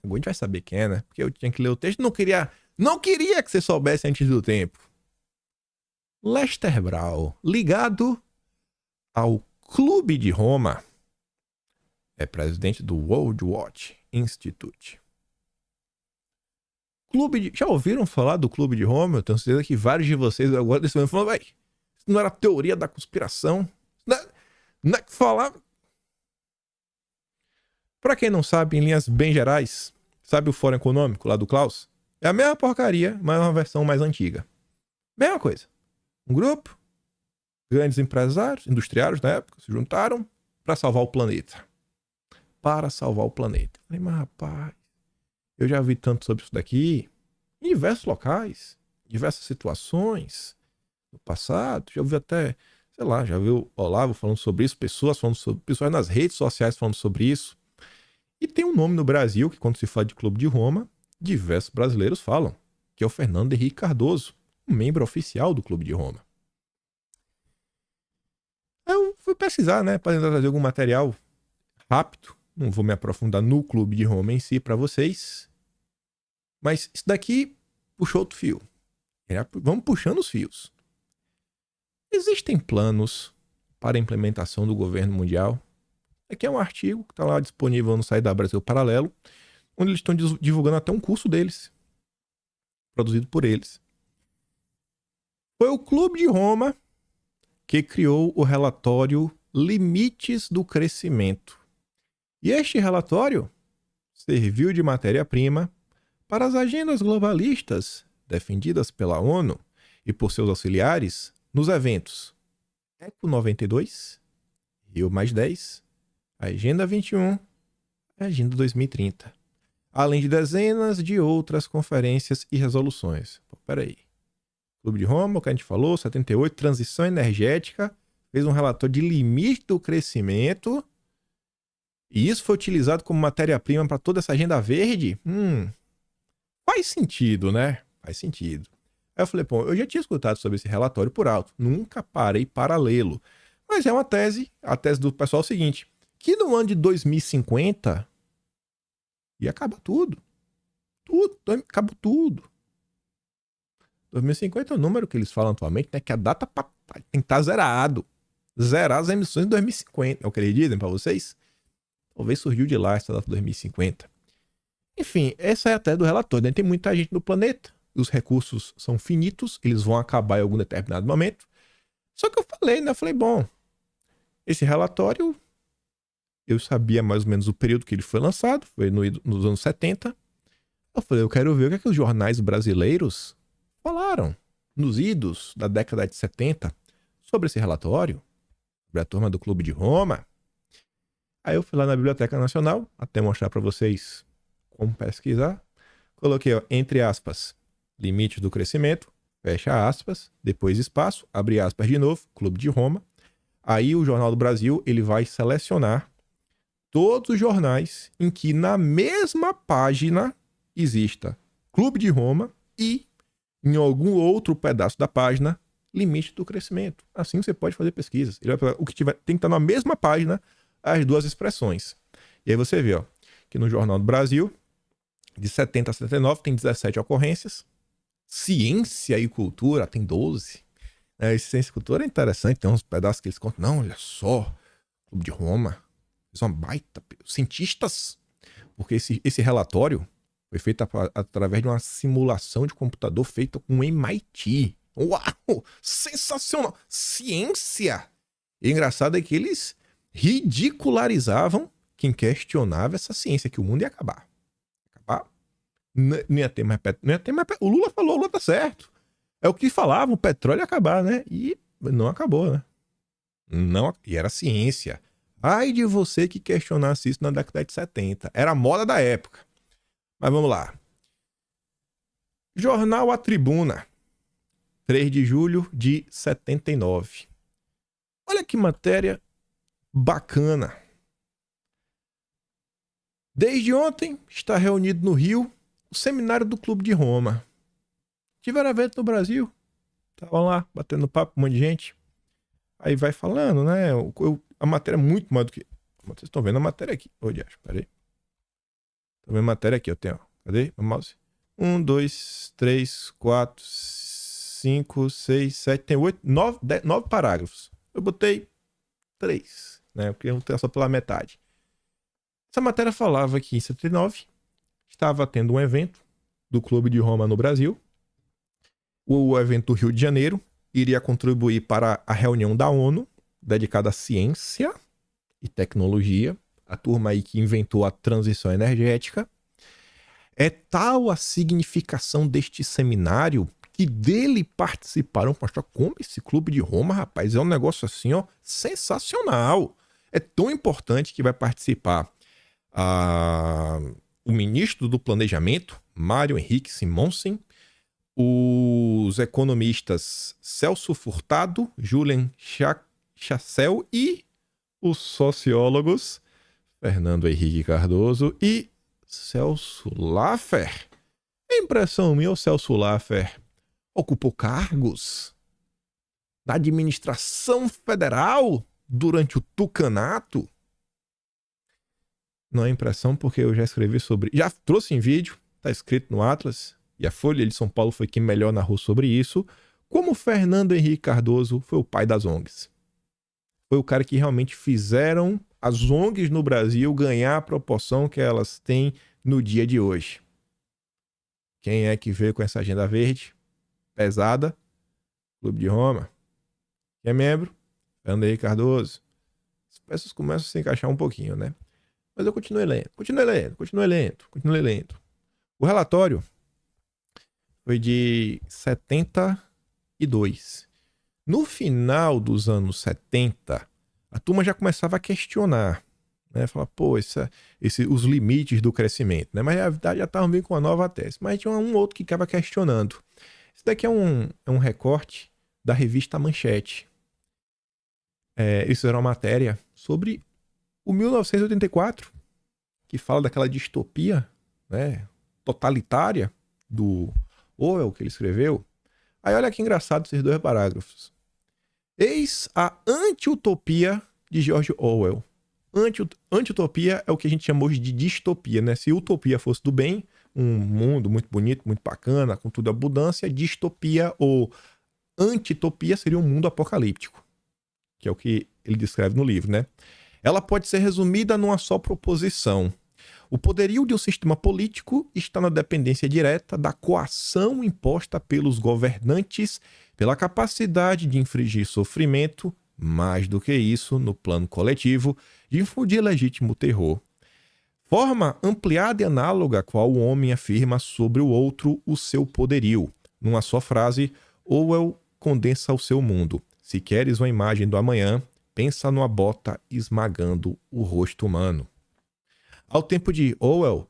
Agora a gente vai saber quem é, né? Porque eu tinha que ler o texto. Não queria que você soubesse antes do tempo. Lester Brown, ligado ao Clube de Roma, é presidente do World Watch Institute. Já ouviram falar do Clube de Roma? Eu tenho certeza que vários de vocês agora desse momento falam, isso não era teoria da conspiração? Não é que falava. Pra quem não sabe, em linhas bem gerais, sabe o Fórum Econômico lá do Klaus? É a mesma porcaria, mas uma versão mais antiga. Mesma coisa. Um grupo, grandes empresários, industriários na época, se juntaram para salvar o planeta. Falei, mas rapaz, eu já vi tanto sobre isso daqui, em diversos locais, diversas situações, no passado, já ouvi até sei lá, já viu Olavo falando sobre isso, pessoas nas redes sociais falando sobre isso. E tem um nome no Brasil que, quando se fala de Clube de Roma, diversos brasileiros falam, que é o Fernando Henrique Cardoso, um membro oficial do Clube de Roma. Eu fui pesquisar, né, para tentar trazer algum material rápido. Não vou me aprofundar no Clube de Roma em si para vocês. Mas isso daqui puxou outro fio. Vamos puxando os fios. Existem planos para a implementação do governo mundial? Aqui é um artigo que está lá disponível no site da Brasil Paralelo, onde eles estão divulgando até um curso deles, produzido por eles. Foi o Clube de Roma que criou o relatório Limites do Crescimento. E este relatório serviu de matéria-prima para as agendas globalistas defendidas pela ONU e por seus auxiliares nos eventos Eco 92, Rio +10, Agenda 21 e Agenda 2030, além de dezenas de outras conferências e resoluções. Peraí. Clube de Roma, o que a gente falou, 78, transição energética, fez um relatório de limite do crescimento, e isso foi utilizado como matéria-prima para toda essa agenda verde? Faz sentido, né? Faz sentido. Aí eu falei, pô, eu já tinha escutado sobre esse relatório por alto, nunca parei para lê-lo. Mas é uma tese, a tese do pessoal é o seguinte, que no ano de 2050 ia acabar tudo. Acabou tudo. 2050 é o número que eles falam atualmente, né? Que a data tem que estar zerado. Zerar as emissões em 2050. É o que eles dizem para vocês? Talvez surgiu de lá essa data de 2050. Enfim, essa é a tese do relatório, né? Tem muita gente no planeta. Os recursos são finitos. Eles vão acabar em algum determinado momento. Só que eu falei, né? Eu falei, bom, esse relatório, eu sabia mais ou menos o período que ele foi lançado. Foi nos anos 70. Eu falei, eu quero ver o que os jornais brasileiros falaram nos idos da década de 70 sobre esse relatório, sobre a turma do Clube de Roma. Aí eu fui lá na Biblioteca Nacional, até mostrar para vocês como pesquisar. Coloquei, ó, entre aspas, limite do crescimento, fecha aspas, depois espaço, abre aspas de novo, Clube de Roma. Aí o Jornal do Brasil, ele vai selecionar todos os jornais em que na mesma página exista Clube de Roma e em algum outro pedaço da página, limite do crescimento. Assim você pode fazer pesquisas. O que tiver, tem que estar na mesma página as duas expressões. E aí você vê, ó, que no Jornal do Brasil, de 70 a 79, tem 17 ocorrências. Ciência e cultura tem 12. Ciência e cultura é interessante, tem uns pedaços que eles contam. Não, olha só, Clube de Roma, eles são baita cientistas. Porque esse relatório foi feito através de uma simulação de computador feita com o MIT. Uau! Sensacional! Ciência! E o engraçado é que eles ridicularizavam quem questionava essa ciência, que o mundo ia acabar. Não ia ter mais petróleo. O Lula falou, o Lula tá certo. É o que falavam, o petróleo ia acabar, né? E não acabou, né? Não, e era ciência. Ai de você que questionasse isso na década de 70. Era a moda da época. Mas vamos lá. Jornal A Tribuna, 3 de julho de 79. Olha que matéria bacana. Desde ontem está reunido no Rio o seminário do Clube de Roma. Tiveram evento no Brasil. Estavam lá batendo papo com um monte de gente. Aí vai falando, né? A matéria é muito mais do que... Vocês estão vendo a matéria aqui. Ô, diacho, peraí. Estão vendo a matéria aqui, eu tenho. Cadê o mouse? 1, 2, 3, 4, 5, 6, 7, tem 8, 9 parágrafos. Eu botei 3, né? Porque não tem só pela metade. Essa matéria falava que em 79 estava tendo um evento do Clube de Roma no Brasil. O evento do Rio de Janeiro iria contribuir para a reunião da ONU dedicada à ciência e tecnologia. A turma aí que inventou a transição energética. É tal a significação deste seminário que dele participaram. Poxa, como esse Clube de Roma, rapaz, é um negócio assim, ó, sensacional. É tão importante que vai participar o ministro do Planejamento, Mário Henrique Simonsen, os economistas Celso Furtado, Julian Chassel e os sociólogos Fernando Henrique Cardoso e Celso Laffer. A impressão minha, o Celso Laffer ocupou cargos na administração federal durante o tucanato? Não é impressão, porque eu já escrevi sobre... Já trouxe em vídeo, está escrito no Atlas, e a Folha de São Paulo foi quem melhor narrou sobre isso, como Fernando Henrique Cardoso foi o pai das ONGs. Foi o cara que realmente fizeram as ONGs no Brasil ganhar a proporção que elas têm no dia de hoje. Quem é que veio com essa agenda verde? Pesada. Clube de Roma. Quem é membro? Fernando Henrique Cardoso. As peças começam a se encaixar um pouquinho, né? Mas eu continuei lendo. O relatório foi de 72. No final dos anos 70, a turma já começava a questionar, né? Falar, pô, os limites do crescimento, né? Mas na verdade já estavam vindo com uma nova tese. Mas tinha um outro que ficava questionando. Isso daqui é um recorte da revista Manchete. Eles fizeram uma matéria sobre o 1984, que fala daquela distopia, né, totalitária do Orwell que ele escreveu. Aí olha que engraçado esses dois parágrafos. Eis a anti-utopia de George Orwell. Anti-utopia é o que a gente chama hoje de distopia, né? Se utopia fosse do bem, um mundo muito bonito, muito bacana, com tudo abundância, distopia ou antitopia seria um mundo apocalíptico, que é o que ele descreve no livro, né? Ela pode ser resumida numa só proposição. O poderio de um sistema político está na dependência direta da coação imposta pelos governantes, pela capacidade de infligir sofrimento, mais do que isso, no plano coletivo, de infundir legítimo terror. Forma ampliada e análoga a qual o homem afirma sobre o outro o seu poderio. Numa só frase, Orwell condensa o seu mundo. Se queres uma imagem do amanhã, pensa numa bota esmagando o rosto humano. Ao tempo de Orwell,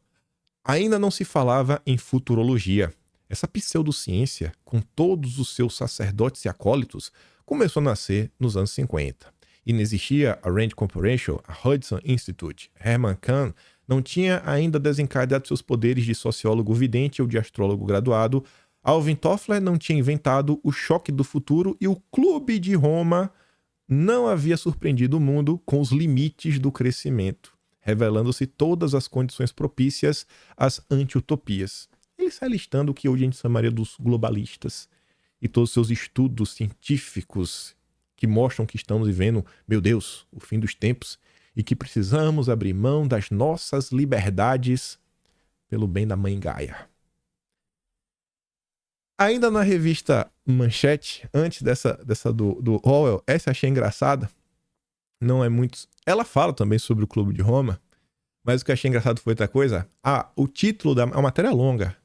ainda não se falava em futurologia. Essa pseudociência, com todos os seus sacerdotes e acólitos, começou a nascer nos anos 50. E não existia a Rand Corporation, a Hudson Institute. Herman Kahn não tinha ainda desencadeado seus poderes de sociólogo vidente ou de astrólogo graduado. Alvin Toffler não tinha inventado o choque do futuro e o Clube de Roma não havia surpreendido o mundo com os limites do crescimento, revelando-se todas as condições propícias às anti-utopias. Ele sai listando o que hoje a gente chamaria dos globalistas e todos os seus estudos científicos que mostram que estamos vivendo, meu Deus, o fim dos tempos e que precisamos abrir mão das nossas liberdades pelo bem da mãe Gaia. Ainda na revista Manchete, antes dessa do Orwell, essa achei engraçada. Não é muito... Ela fala também sobre o Clube de Roma, mas o que eu achei engraçado foi outra coisa. O título da matéria é longa.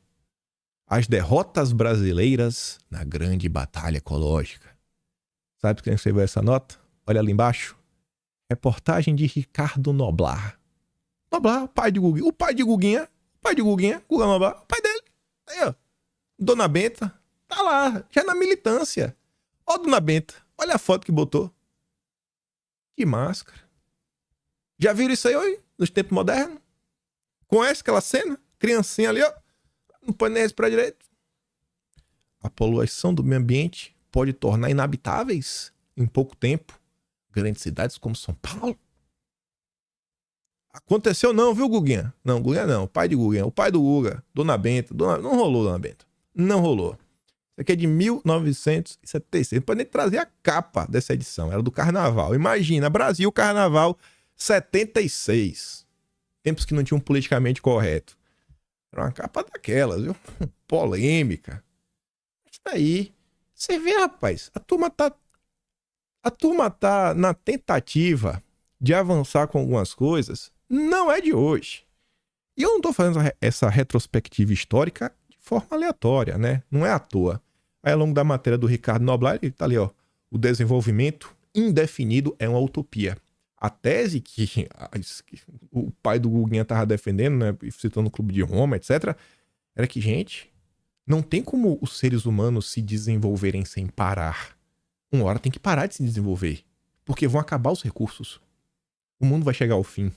As derrotas brasileiras na grande batalha ecológica. Sabe quem escreveu essa nota? Olha ali embaixo. Reportagem de Ricardo Noblar. Noblar, pai de Guguinha. O pai de Guguinha, Guga Noblar, o pai dele. Aí, ó. Dona Benta, tá lá, já na militância. Ó, Dona Benta, olha a foto que botou. Que máscara. Já viram isso aí hoje, nos tempos modernos? Conhece aquela cena? Criancinha ali, ó. Não pode nem respirar direito. A poluição do meio ambiente pode tornar inabitáveis, em pouco tempo, grandes cidades como São Paulo. Aconteceu não, viu, Guguinha? Não, Guguinha não, o pai de Guguinha, o pai do Guga, Dona Benta. Não rolou, Dona Benta. Não rolou. Isso aqui é de 1976. Não pode nem trazer a capa dessa edição. Era do Carnaval. Imagina, Brasil, Carnaval 76. Tempos que não tinham politicamente correto. Era uma capa daquelas, viu? Polêmica. Isso daí. Você vê, rapaz, a turma tá na tentativa de avançar com algumas coisas. Não é de hoje. E eu não tô fazendo essa retrospectiva histórica de forma aleatória, né? Não é à toa. Aí, ao longo da matéria do Ricardo Noblar, ele tá ali, ó. O desenvolvimento indefinido é uma utopia. A tese que o pai do Guguinha tava defendendo, né? Citando o Clube de Roma, etc., era que, gente, Não tem como os seres humanos se desenvolverem sem parar. Uma hora tem que parar de se desenvolver, porque vão acabar os recursos. O mundo vai chegar ao fim.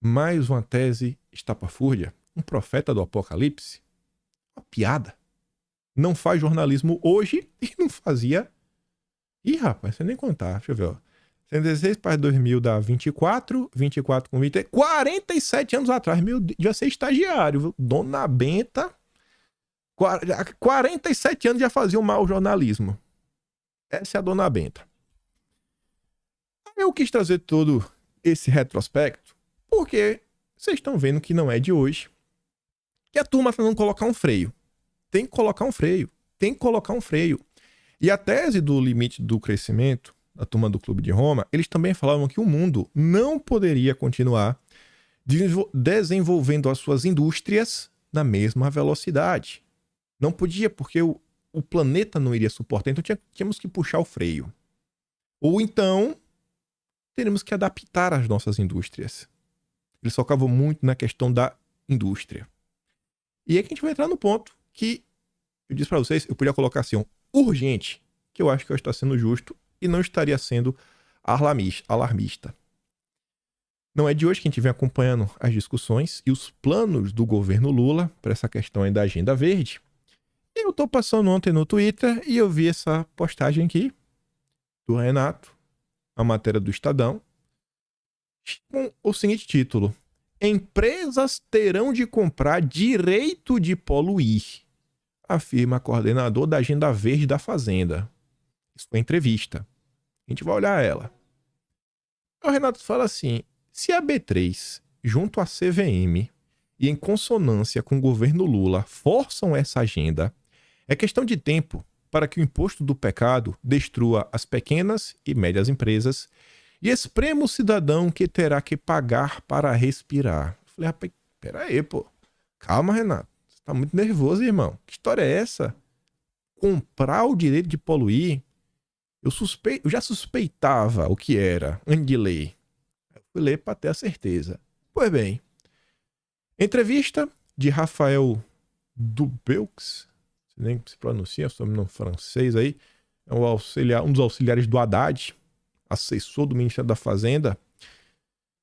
Mais uma tese estapafúrdia, um profeta do apocalipse. Uma piada. Não faz jornalismo hoje e não fazia... Ih, rapaz, você nem contar. Deixa eu ver, ó. 116 para 2000 dá 24, 24 com 20... 47 anos atrás, meu Deus, já ser estagiário, viu? Dona Benta... 47 anos já fazia um mau jornalismo. Essa é a Dona Benta. Eu quis trazer todo esse retrospecto porque vocês estão vendo que não é de hoje que a turma está tentando colocar um freio. Tem que colocar um freio. Tem que colocar um freio. E a tese do limite do crescimento, da turma do Clube de Roma, eles também falavam que o mundo não poderia continuar desenvolvendo as suas indústrias na mesma velocidade. Não podia, porque o planeta não iria suportar. Então tínhamos que puxar o freio. Ou então, teremos que adaptar as nossas indústrias. Eles focavam muito na questão da indústria. E aí que a gente vai entrar no ponto que eu disse para vocês, eu podia colocar assim, um urgente, que eu acho que eu estou sendo justo e não estaria sendo alarmista. Não é de hoje que a gente vem acompanhando as discussões e os planos do governo Lula para essa questão aí da Agenda Verde. Eu tô passando ontem no Twitter e eu vi essa postagem aqui do Renato, a matéria do Estadão, com o seguinte título: Empresas terão de comprar direito de poluir, afirma coordenador da Agenda Verde da Fazenda. Isso foi entrevista. A gente vai olhar ela. O Renato fala assim: se a B3, junto à CVM e em consonância com o governo Lula, forçam essa agenda, é questão de tempo para que o imposto do pecado destrua as pequenas e médias empresas e esprema o cidadão que terá que pagar para respirar. Eu falei, rapaz, peraí, pô. Calma, Renato. Você tá muito nervoso, irmão. Que história é essa? Comprar o direito de poluir? Eu já suspeitava o que era antes de ler. Eu fui ler para ter a certeza. Pois bem, entrevista de Rafael Dubeux, nem se pronuncia, sobrenome francês aí, é um dos auxiliares do Haddad, assessor do Ministério da Fazenda.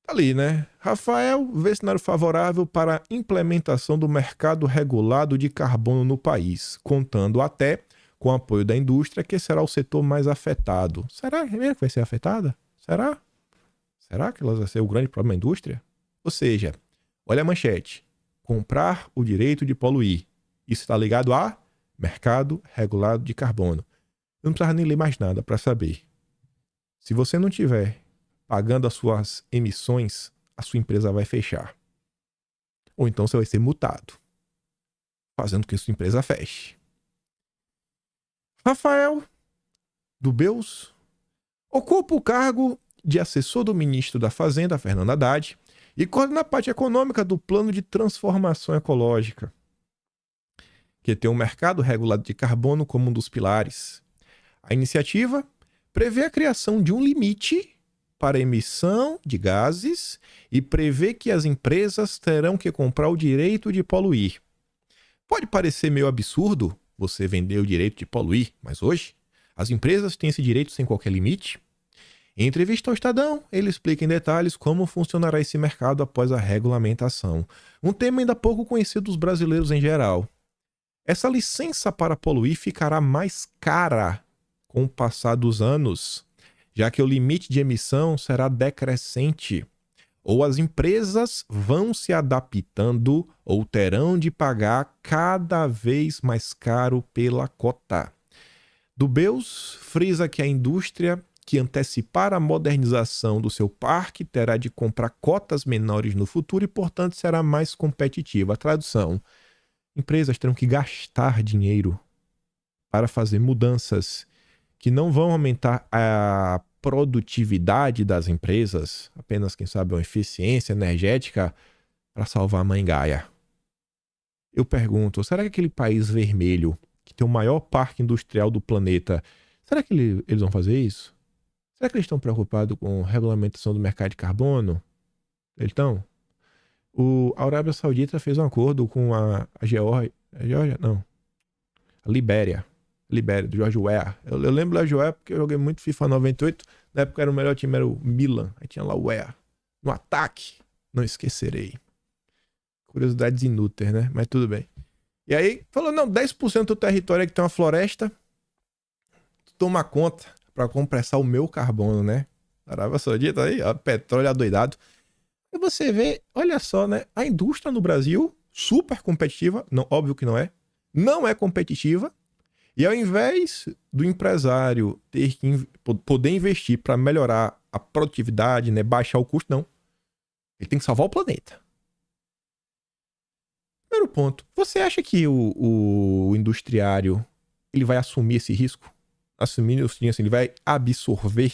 Tá ali, né? Rafael vê cenário favorável para a implementação do mercado regulado de carbono no país, contando até com o apoio da indústria, que será o setor mais afetado. Será mesmo que vai ser afetada? Será? Será que ela vai ser o grande problema da indústria? Ou seja, olha a manchete: comprar o direito de poluir. Isso está ligado a mercado regulado de carbono. Eu não precisava nem ler mais nada para saber. Se você não tiver pagando as suas emissões, a sua empresa vai fechar. Ou então você vai ser multado, fazendo com que a sua empresa feche. Rafael Dubeux ocupa o cargo de assessor do ministro da Fazenda, Fernando Haddad, e coordena a parte econômica do Plano de Transformação Ecológica, que tem o mercado regulado de carbono como um dos pilares. A iniciativa prevê a criação de um limite para a emissão de gases e prevê que as empresas terão que comprar o direito de poluir. Pode parecer meio absurdo você vender o direito de poluir, mas hoje as empresas têm esse direito sem qualquer limite. Em entrevista ao Estadão, ele explica em detalhes como funcionará esse mercado após a regulamentação, um tema ainda pouco conhecido dos brasileiros em geral. Essa licença para poluir ficará mais cara com o passar dos anos, já que o limite de emissão será decrescente, ou as empresas vão se adaptando ou terão de pagar cada vez mais caro pela cota. Dubeux frisa que a indústria que antecipar a modernização do seu parque terá de comprar cotas menores no futuro e, portanto, será mais competitiva. A tradução: empresas terão que gastar dinheiro para fazer mudanças que não vão aumentar a produtividade das empresas, apenas, quem sabe, uma eficiência energética para salvar a mãe Gaia. Eu pergunto, será que aquele país vermelho, que tem o maior parque industrial do planeta, será que eles vão fazer isso? Será que eles estão preocupados com a regulamentação do mercado de carbono? Eles estão? A Arábia Saudita fez um acordo com a Geórgia. A Geórgia? Não. A Libéria. Libéria, do George Weah. Eu lembro da Weah porque eu joguei muito FIFA 98. Na época era o melhor time, era o Milan. Aí tinha lá o Weah. No ataque. Não esquecerei. Curiosidades inúteis, né? Mas tudo bem. E aí, falou, não, 10% do território é que tem uma floresta. Tu toma conta pra compressar o meu carbono, né? Arábia Saudita aí, ó, petróleo adoidado. E você vê, olha só, né? A indústria no Brasil, super competitiva. Não, óbvio que não é. Não é competitiva. E ao invés do empresário ter que poder investir para melhorar a produtividade, né, baixar o custo, não. Ele tem que salvar o planeta. Primeiro ponto. Você acha que o industriário ele vai assumir esse risco? Assumindo assim, ele vai absorver?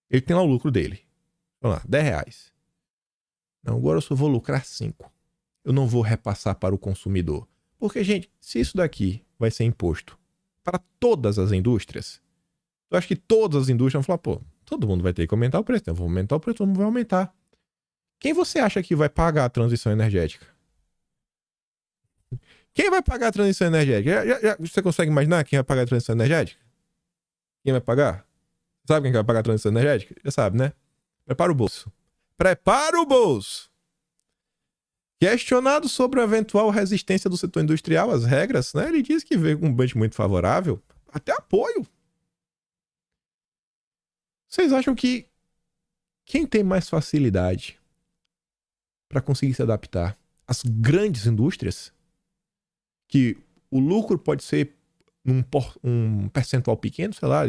Ele tem lá o lucro dele. Vamos lá, R$10. Não, agora eu só vou lucrar 5. Eu não vou repassar para o consumidor. Porque, gente, se isso daqui vai ser imposto para todas as indústrias, eu acho que todas as indústrias vão falar, pô, todo mundo vai ter que aumentar o preço. Então eu vou aumentar o preço, todo mundo vai aumentar. Quem você acha que vai pagar a transição energética? Quem vai pagar a transição energética? Você consegue imaginar quem vai pagar a transição energética? Quem vai pagar? Sabe quem vai pagar a transição energética? Já sabe, né? Prepara o bolso. Prepara o bolso! Questionado sobre a eventual resistência do setor industrial às regras, né? Ele diz que veio com um budget muito favorável. Até apoio. Vocês acham que quem tem mais facilidade para conseguir se adaptar? As grandes indústrias? Que o lucro pode ser um percentual pequeno, sei lá,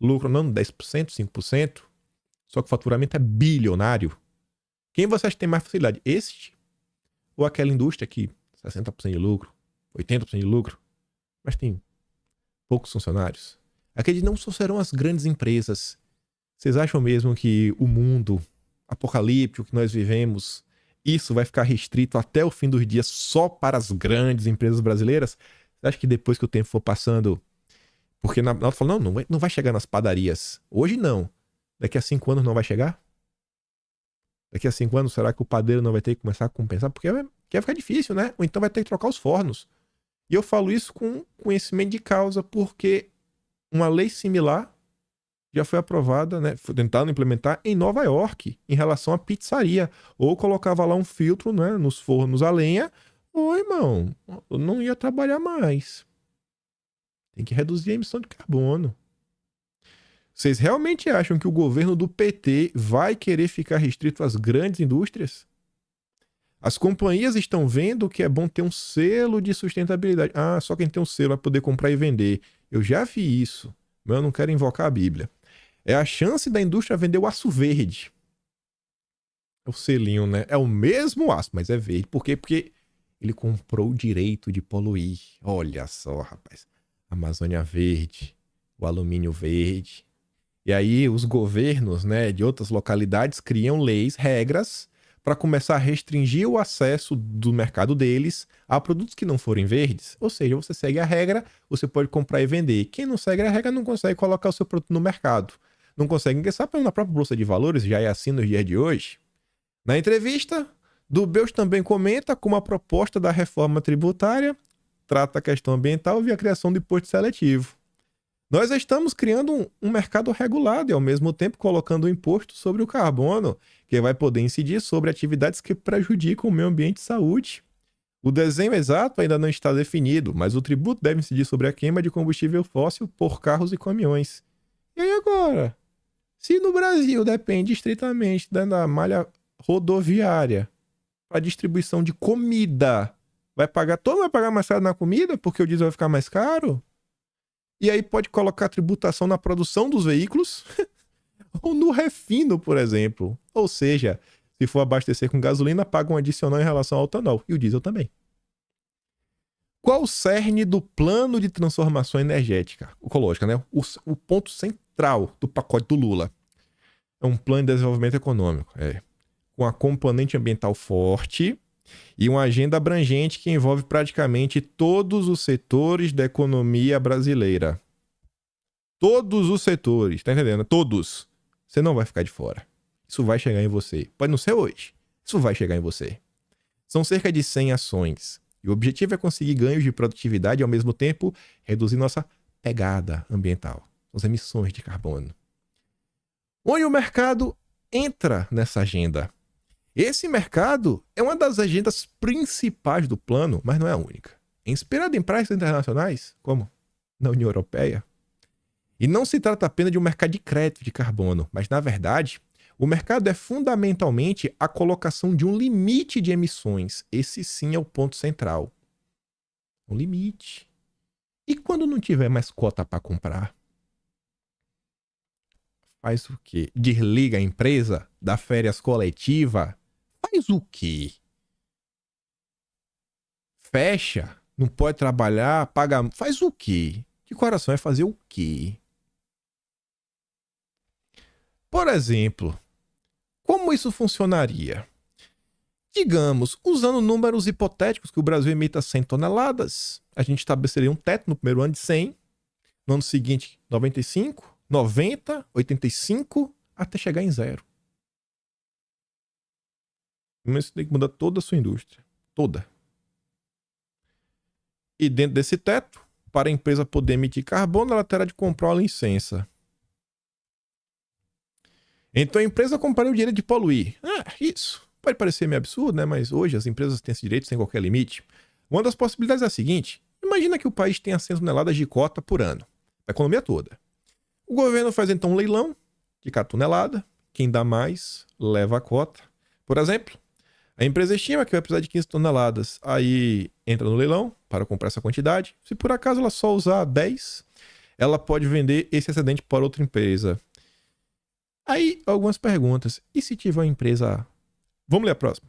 lucro não 10%, 5%, só que o faturamento é bilionário. Quem você acha que tem mais facilidade? Este? Ou aquela indústria que 60% de lucro, 80% de lucro, mas tem poucos funcionários? Aqueles não só serão as grandes empresas. Vocês acham mesmo que o mundo apocalíptico que nós vivemos, isso vai ficar restrito até o fim dos dias só para as grandes empresas brasileiras? Você acha que depois que o tempo for passando... Porque na hora fala, não vai chegar nas padarias. Hoje não. Daqui a 5 anos não vai chegar? Daqui a 5 anos, será que o padeiro não vai ter que começar a compensar? Porque vai ficar difícil, né? Ou então vai ter que trocar os fornos. E eu falo isso com conhecimento de causa, porque uma lei similar já foi aprovada, né? Foi tentado implementar em Nova York, em relação à pizzaria. Ou colocava lá um filtro, né, nos fornos a lenha. Ô, irmão, eu não ia trabalhar mais. Tem que reduzir a emissão de carbono. Vocês realmente acham que o governo do PT vai querer ficar restrito às grandes indústrias? As companhias estão vendo que é bom ter um selo de sustentabilidade. Ah, só quem tem um selo vai poder comprar e vender. Eu já vi isso, mas eu não quero invocar a Bíblia. É a chance da indústria vender o aço verde. É o selinho, né? É o mesmo aço, mas é verde. Por quê? Porque ele comprou o direito de poluir. Olha só, rapaz. Amazônia verde, o alumínio verde. E aí os governos, né, de outras localidades criam leis, regras, para começar a restringir o acesso do mercado deles a produtos que não forem verdes. Ou seja, você segue a regra, você pode comprar e vender. Quem não segue a regra não consegue colocar o seu produto no mercado. Não consegue ingressar na própria Bolsa de Valores, já é assim nos dias de hoje. Na entrevista, Dubeux também comenta como a proposta da reforma tributária trata a questão ambiental via a criação do imposto seletivo. Nós estamos criando um mercado regulado e, ao mesmo tempo, colocando um imposto sobre o carbono, que vai poder incidir sobre atividades que prejudicam o meio ambiente e saúde. O desenho exato ainda não está definido, mas o tributo deve incidir sobre a queima de combustível fóssil por carros e caminhões. E aí agora? Se no Brasil depende estritamente da malha rodoviária para distribuição de comida, todo mundo vai pagar mais caro na comida porque o diesel vai ficar mais caro? E aí pode colocar tributação na produção dos veículos ou no refino, por exemplo. Ou seja, se for abastecer com gasolina, paga um adicional em relação ao etanol. E o diesel também. Qual o cerne do plano de transformação energética? Ecológica, né? O ponto central do pacote do Lula. É um plano de desenvolvimento econômico. Com a componente ambiental forte e uma agenda abrangente que envolve praticamente todos os setores da economia brasileira. Todos os setores, tá entendendo? Todos. Você não vai ficar de fora. Isso vai chegar em você. Pode não ser hoje. Isso vai chegar em você. São cerca de 100 ações. E o objetivo é conseguir ganhos de produtividade e, ao mesmo tempo, reduzir nossa pegada ambiental, as emissões de carbono. Onde o mercado entra nessa agenda? Esse mercado é uma das agendas principais do plano, mas não é a única. É inspirado em práticas internacionais, como na União Europeia. E não se trata apenas de um mercado de crédito de carbono, mas, na verdade, o mercado é fundamentalmente a colocação de um limite de emissões. Esse sim é o ponto central. Um limite. E quando não tiver mais cota para comprar? Faz o quê? Desliga a empresa? Dá férias coletivas? Faz o quê? Fecha? Não pode trabalhar? Paga? Faz o quê? De coração é fazer o quê? Por exemplo, como isso funcionaria? Digamos, usando números hipotéticos que o Brasil emita 100 toneladas, a gente estabeleceria um teto no primeiro ano de 100, no ano seguinte 95, 90, 85, até chegar em 0. Mas você tem que mudar toda a sua indústria. Toda. E dentro desse teto, para a empresa poder emitir carbono, ela terá de comprar uma licença. Então a empresa compraria o direito de poluir. Isso. Pode parecer meio absurdo, né? Mas hoje as empresas têm esse direito sem qualquer limite. Uma das possibilidades é a seguinte. Imagina que o país tenha 100 toneladas de cota por ano. A economia toda. O governo faz então um leilão de cada tonelada. Quem dá mais, leva a cota. Por exemplo, a empresa estima que vai precisar de 15 toneladas. Aí entra no leilão para comprar essa quantidade. Se por acaso ela só usar 10, ela pode vender esse excedente para outra empresa. Aí, algumas perguntas. E se tiver uma empresa... Vamos ler a próxima.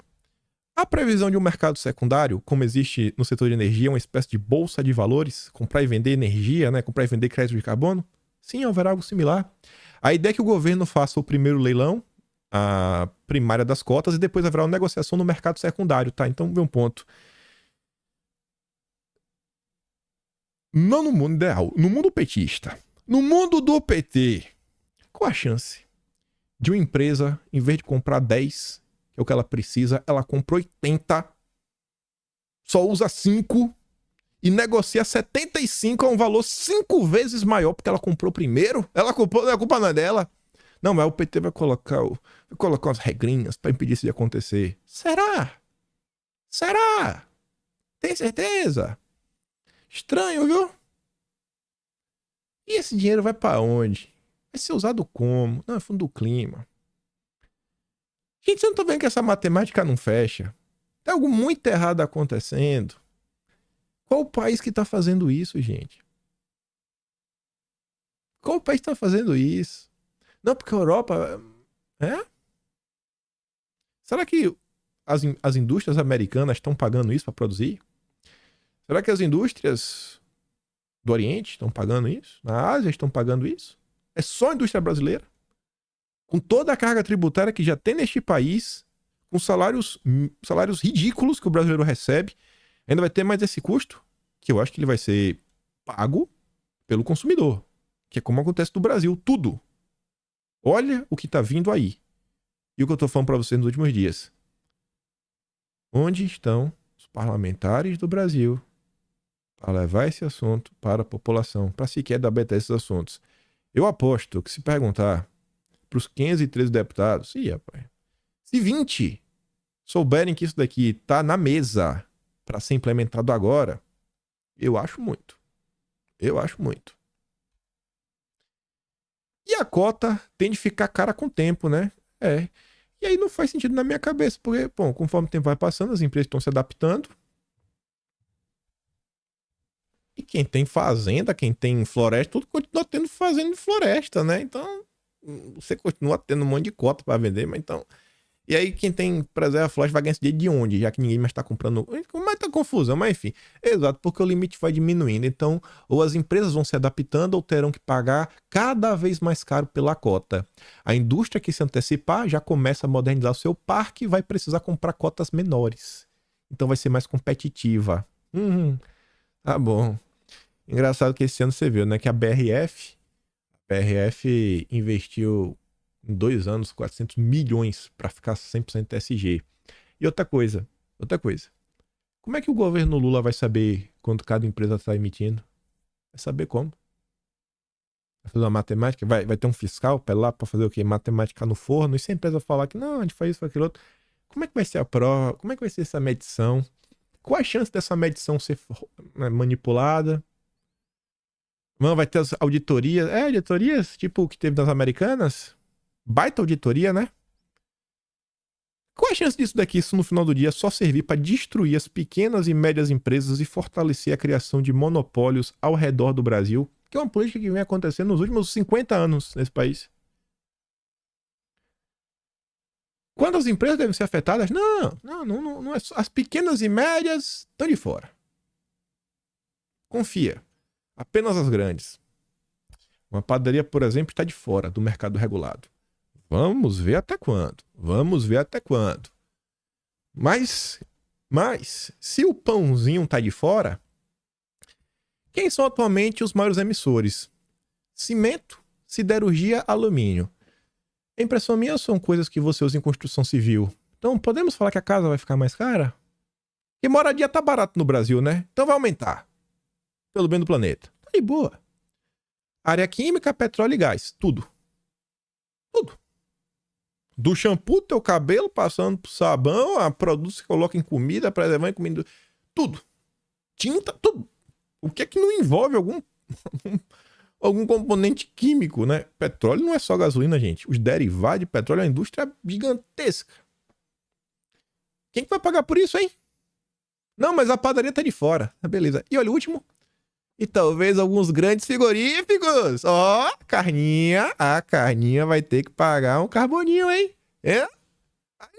A previsão de um mercado secundário, como existe no setor de energia, uma espécie de bolsa de valores, comprar e vender energia, né? Comprar e vender crédito de carbono? Sim, haverá algo similar. A ideia é que o governo faça o primeiro leilão, a primária das cotas, e depois haverá uma negociação no mercado secundário, tá? Então, vê um ponto. Não no mundo ideal, no mundo petista. No mundo do PT, qual a chance de uma empresa, em vez de comprar 10, que é o que ela precisa, ela compra 80, só usa 5 e negocia 75 a um valor 5 vezes maior porque ela comprou primeiro? Ela comprou, a culpa não é dela. Não, mas o PT vai colocar umas regrinhas para impedir isso de acontecer. Será? Será? Tem certeza? Estranho, viu? E esse dinheiro vai para onde? Vai ser usado como? Não, é fundo do clima. Gente, você não tá vendo que essa matemática não fecha? Tem algo muito errado acontecendo. Qual o país que tá fazendo isso, gente? Qual o país tá fazendo isso? Não, porque a Europa... É? Será que as indústrias americanas estão pagando isso para produzir? Será que as indústrias do Oriente estão pagando isso? Na Ásia estão pagando isso? É só a indústria brasileira? Com toda a carga tributária que já tem neste país, com salários ridículos que o brasileiro recebe, ainda vai ter mais esse custo, que eu acho que ele vai ser pago pelo consumidor, que é como acontece no Brasil, tudo. Olha o que está vindo aí. E o que eu estou falando para vocês nos últimos dias. Onde estão os parlamentares do Brasil para levar esse assunto para a população, para sequer debater esses assuntos? Eu aposto que se perguntar para os 513 deputados, rapaz, se 20 souberem que isso daqui tá na mesa para ser implementado agora, eu acho muito. Eu acho muito. E a cota tem de ficar cara com o tempo, né? E aí não faz sentido na minha cabeça, porque, bom, conforme o tempo vai passando, as empresas estão se adaptando. E quem tem fazenda, quem tem floresta, tudo continua tendo fazenda de floresta, né? Então, você continua tendo um monte de cota para vender, mas então... E aí quem tem preserva floresta vai ganhar esse dinheiro de onde? Já que ninguém mais está comprando... Mas tá confusão, mas enfim. Exato, porque o limite vai diminuindo. Então, ou as empresas vão se adaptando ou terão que pagar cada vez mais caro pela cota. A indústria que se antecipar já começa a modernizar o seu parque e vai precisar comprar cotas menores. Então vai ser mais competitiva. Tá bom. Engraçado que esse ano você viu, né? Que a BRF investiu em 2 anos 400 milhões para ficar 100% ESG. E outra coisa, Outra coisa. Como é que o governo Lula vai saber quanto cada empresa está emitindo? Vai saber como? Vai fazer uma matemática? Vai ter um fiscal para lá para fazer o quê? Matemática no forno? E se a empresa falar que não, a gente faz isso, faz aquilo outro. Como é que vai ser a prova? Como é que vai ser essa medição? Qual a chance dessa medição ser manipulada? Mano, vai ter as auditorias. Auditorias tipo o que teve das Americanas? Baita auditoria, né? Qual a chance disso daqui, isso no final do dia, só servir para destruir as pequenas e médias empresas e fortalecer a criação de monopólios ao redor do Brasil? Que é uma política que vem acontecendo nos últimos 50 anos nesse país. Quando as empresas devem ser afetadas? Não é só. As pequenas e médias estão de fora. Confia. Apenas as grandes. Uma padaria, por exemplo, está de fora do mercado regulado. Vamos ver até quando. Mas, se o pãozinho está de fora, quem são atualmente os maiores emissores? Cimento, siderurgia, alumínio. A impressão minha são coisas que você usa em construção civil. Então, podemos falar que a casa vai ficar mais cara? Porque moradia tá barato no Brasil, né? Então vai aumentar. Pelo bem do planeta. Tá de boa. Área química, petróleo e gás. Tudo. Do shampoo do teu cabelo, passando pro sabão, a produtos que coloca em comida, preservando em comida. Tudo. Tinta, tudo. O que é que não envolve algum componente químico, né? Petróleo não é só gasolina, gente. Os derivados de petróleo é uma indústria gigantesca. Quem que vai pagar por isso, hein? Não, mas a padaria tá de fora. Beleza. E olha o último. E talvez alguns grandes frigoríficos. Ó, a carninha vai ter que pagar um carboninho, hein? É? Aí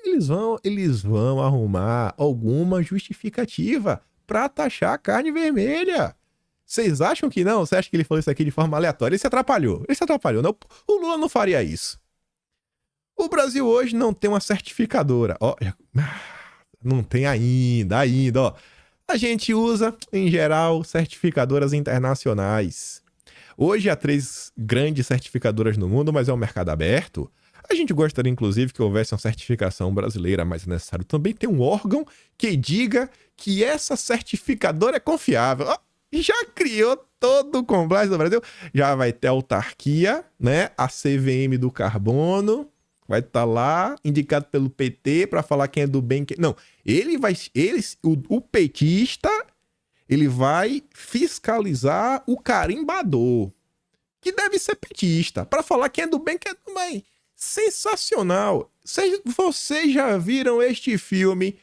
eles vão arrumar alguma justificativa pra taxar a carne vermelha. Vocês acham que não? Você acha que ele falou isso aqui de forma aleatória? Ele se atrapalhou. Não, o Lula não faria isso. O Brasil hoje não tem uma certificadora. Ó, não tem ainda, ó. A gente usa, em geral, certificadoras internacionais. Hoje há 3 grandes certificadoras no mundo, mas é um mercado aberto. A gente gostaria, inclusive, que houvesse uma certificação brasileira, mas é necessário também ter um órgão que diga que essa certificadora é confiável. Já criou todo o compliance do Brasil. Já vai ter autarquia, né? A CVM do carbono. Vai estar lá, indicado pelo PT, para falar quem é do bem. Não, o petista, ele vai fiscalizar o carimbador, que deve ser petista, para falar quem é do bem, quem é do bem. Sensacional. Vocês já viram este filme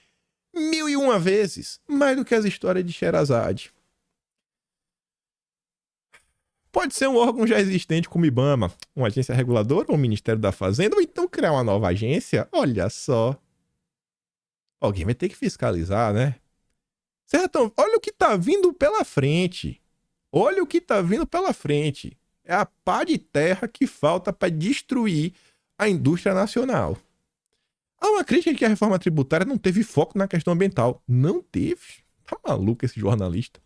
1001 vezes, mais do que as histórias de Sherazade. Pode ser um órgão já existente como o IBAMA, uma agência reguladora, ou o Ministério da Fazenda, ou então criar uma nova agência. Olha só. Alguém vai ter que fiscalizar, né? Certo? Olha o que tá vindo pela frente. É a pá de terra que falta para destruir a indústria nacional. Há uma crítica que a reforma tributária não teve foco na questão ambiental. Não teve. Tá maluco esse jornalista.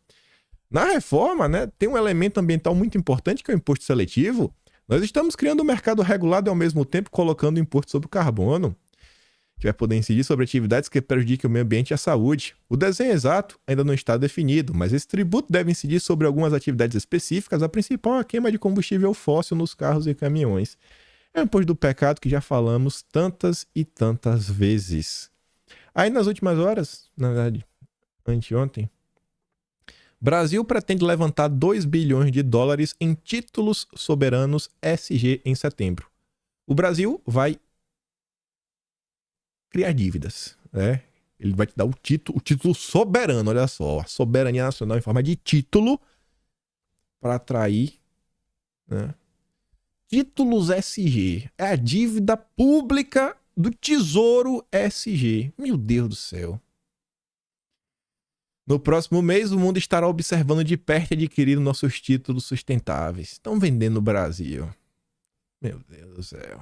Na reforma, né, tem um elemento ambiental muito importante, que é o imposto seletivo. Nós estamos criando um mercado regulado e, ao mesmo tempo, colocando o imposto sobre o carbono, que vai poder incidir sobre atividades que prejudiquem o meio ambiente e a saúde. O desenho exato ainda não está definido, mas esse tributo deve incidir sobre algumas atividades específicas. A principal é a queima de combustível fóssil nos carros e caminhões. É o imposto do pecado que já falamos tantas e tantas vezes. Aí, nas últimas horas, na verdade, anteontem, Brasil pretende levantar 2 bilhões de dólares em títulos soberanos SG em setembro. O Brasil vai criar dívidas, né? Ele vai te dar o título soberano, olha só, a soberania nacional em forma de título para atrair, né? Títulos SG, é a dívida pública do Tesouro SG. Meu Deus do céu. No próximo mês, o mundo estará observando de perto e adquirindo nossos títulos sustentáveis. Estão vendendo no Brasil. Meu Deus do céu.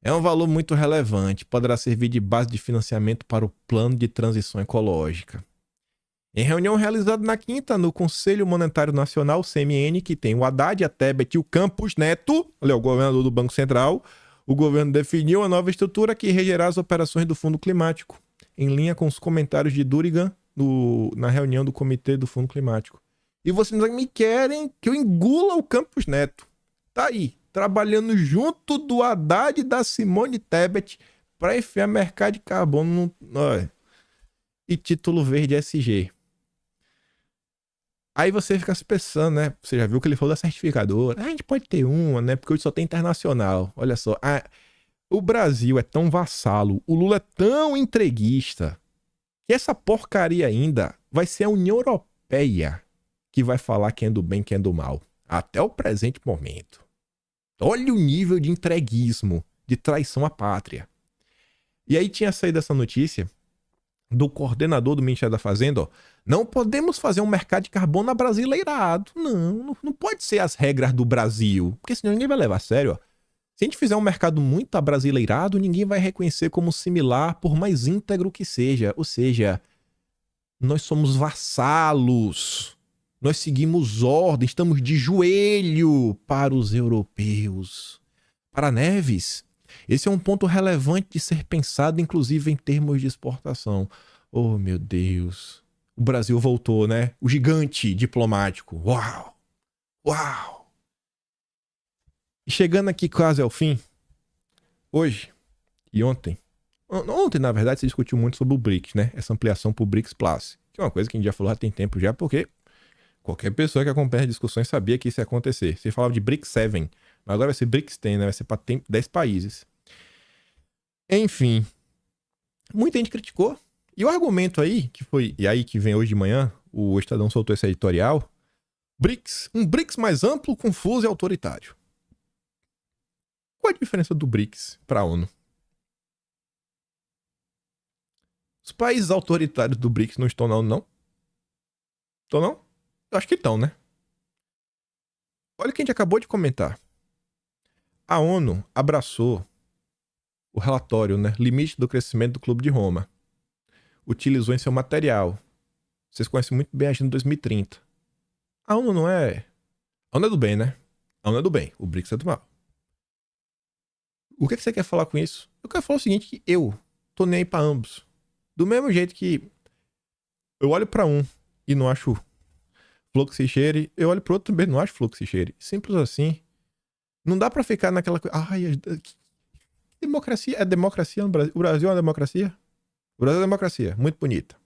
É um valor muito relevante. Poderá servir de base de financiamento para o plano de transição ecológica. Em reunião realizada na quinta, no Conselho Monetário Nacional, CMN, que tem o Haddad, a Tebet e o Campos Neto, olha, o governador do Banco Central, o governo definiu a nova estrutura que regerá as operações do Fundo Climático. em linha com os comentários de Durigan na reunião do Comitê do Fundo Climático. E vocês me querem que eu engula o Campos Neto. Tá aí, trabalhando junto do Haddad e da Simone Tebet para enfiar mercado de carbono e título verde SG. Aí você fica se pensando, né? Você já viu que ele falou da certificadora. A gente pode ter uma, né? Porque hoje só tem internacional. Olha só. O Brasil é tão vassalo, o Lula é tão entreguista, que essa porcaria ainda vai ser a União Europeia que vai falar quem é do bem e quem é do mal. Até o presente momento. Olha o nível de entreguismo, de traição à pátria. E aí tinha saído essa notícia do coordenador do Ministério da Fazenda, ó. Não podemos fazer um mercado de carbono abrasileirado. Não pode ser as regras do Brasil, porque senão ninguém vai levar a sério, ó. Se a gente fizer um mercado muito abrasileirado, ninguém vai reconhecer como similar, por mais íntegro que seja. Ou seja, nós somos vassalos. Nós seguimos ordem, estamos de joelho para os europeus. Para Neves, esse é um ponto relevante de ser pensado, inclusive em termos de exportação. Oh, meu Deus. O Brasil voltou, né? O gigante diplomático. Uau! Uau! E chegando aqui quase ao fim, hoje e ontem, na verdade, se discutiu muito sobre o BRICS, né? Essa ampliação para o BRICS Plus, que é uma coisa que a gente já falou há tem tempo já, porque qualquer pessoa que acompanha as discussões sabia que isso ia acontecer. Você falava de BRICS 7, mas agora vai ser BRICS 10, né? Vai ser para 10 países. Enfim, muita gente criticou. E o argumento aí, que foi, e aí que vem hoje de manhã, o Estadão soltou esse editorial, BRICS, um BRICS mais amplo, confuso e autoritário. Qual a diferença do BRICS para a ONU? Os países autoritários do BRICS não estão na ONU, não? Estão, não? Eu acho que estão, né? Olha o que a gente acabou de comentar. A ONU abraçou o relatório, né? Limite do crescimento do Clube de Roma. Utilizou em seu material. Vocês conhecem muito bem a Agenda 2030. A ONU não é... A ONU é do bem, né? A ONU é do bem. O BRICS é do mal. O que você quer falar com isso? Eu quero falar o seguinte, que eu tô nem aí pra ambos. Do mesmo jeito que eu olho pra um e não acho fluxo e cheire, eu olho pro outro também e não acho fluxo e cheire. Simples assim. Não dá pra ficar naquela coisa... Ai, democracia é democracia no Brasil. O Brasil é uma democracia? O Brasil é uma democracia, muito bonita.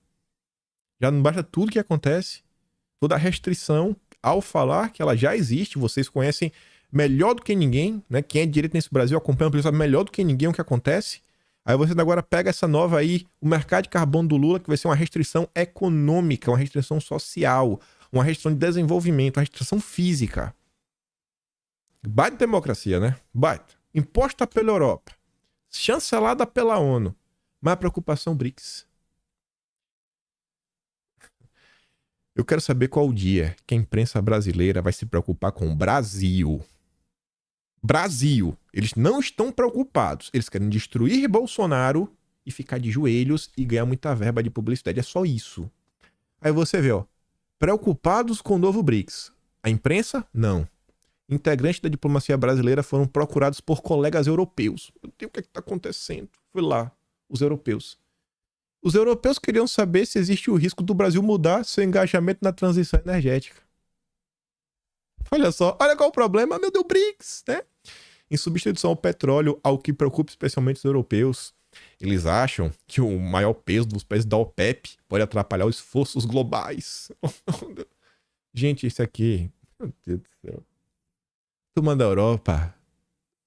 Já não basta tudo que acontece, toda a restrição, ao falar que ela já existe, vocês conhecem melhor do que ninguém, né? Quem é de direito nesse Brasil acompanha o sabe melhor do que ninguém o que acontece. Aí você agora pega essa nova aí, o mercado de carbono do Lula, que vai ser uma restrição econômica, uma restrição social, uma restrição de desenvolvimento, uma restrição física. Baita democracia, né? Baita. Imposta pela Europa, chancelada pela ONU, mas a preocupação BRICS. Eu quero saber qual o dia que a imprensa brasileira vai se preocupar com o Brasil. Brasil. Eles não estão preocupados. Eles querem destruir Bolsonaro e ficar de joelhos e ganhar muita verba de publicidade. É só isso. Aí você vê, ó. Preocupados com o novo BRICS. A imprensa? Não. Integrantes da diplomacia brasileira foram procurados por colegas europeus. Meu Deus, o que é que tá acontecendo? Fui lá. Os europeus. Os europeus queriam saber se existe o risco do Brasil mudar seu engajamento na transição energética. Olha só, olha qual o problema, meu Deus, BRICS, né? Em substituição ao petróleo, ao que preocupa especialmente os europeus. Eles acham que o maior peso dos países da OPEP pode atrapalhar os esforços globais. Gente, isso aqui... Meu Deus do céu. Turma da Europa,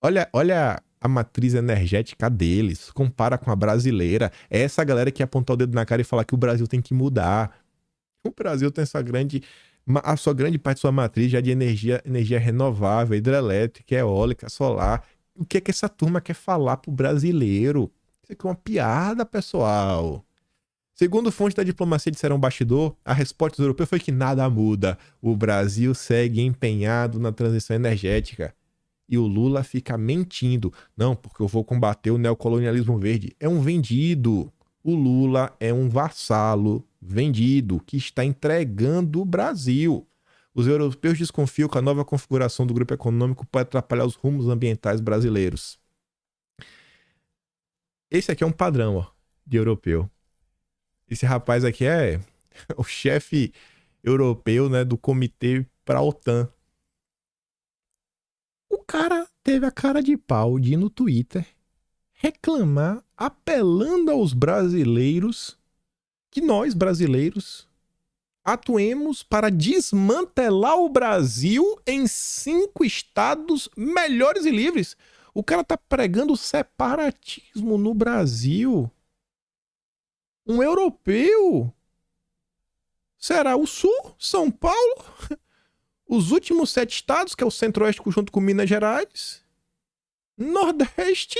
olha a matriz energética deles, compara com a brasileira. É essa galera que apontar o dedo na cara e falar que o Brasil tem que mudar. O Brasil tem a sua grande parte da sua matriz já de energia renovável, hidrelétrica, eólica, solar. O que é que essa turma quer falar pro brasileiro? Isso aqui é uma piada, pessoal. Segundo fontes da diplomacia disseram bastidor, a resposta dos europeus foi que nada muda. O Brasil segue empenhado na transição energética. E o Lula fica mentindo. Não, porque eu vou combater o neocolonialismo verde. É um vendido. O Lula é um vassalo vendido que está entregando o Brasil. Os europeus desconfiam que a nova configuração do grupo econômico pode atrapalhar os rumos ambientais brasileiros. Esse aqui é um padrão, ó, de europeu. Esse rapaz aqui é o chefe europeu, né, do comitê para a OTAN. O cara teve a cara de pau de ir no Twitter reclamar, apelando aos brasileiros, que nós, brasileiros, atuemos para desmantelar o Brasil em 5 estados melhores e livres. O cara tá pregando separatismo no Brasil. Um europeu? Será o Sul? São Paulo? Os últimos 7 estados, que é o Centro-Oeste junto com Minas Gerais? Nordeste?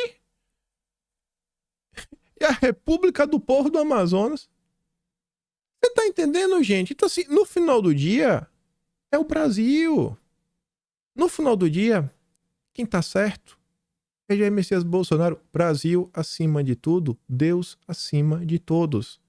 E a República do Povo do Amazonas? Você tá entendendo, gente? Então, assim, no final do dia, é o Brasil. No final do dia, quem tá certo é Jair Messias Bolsonaro. Brasil acima de tudo, Deus acima de todos.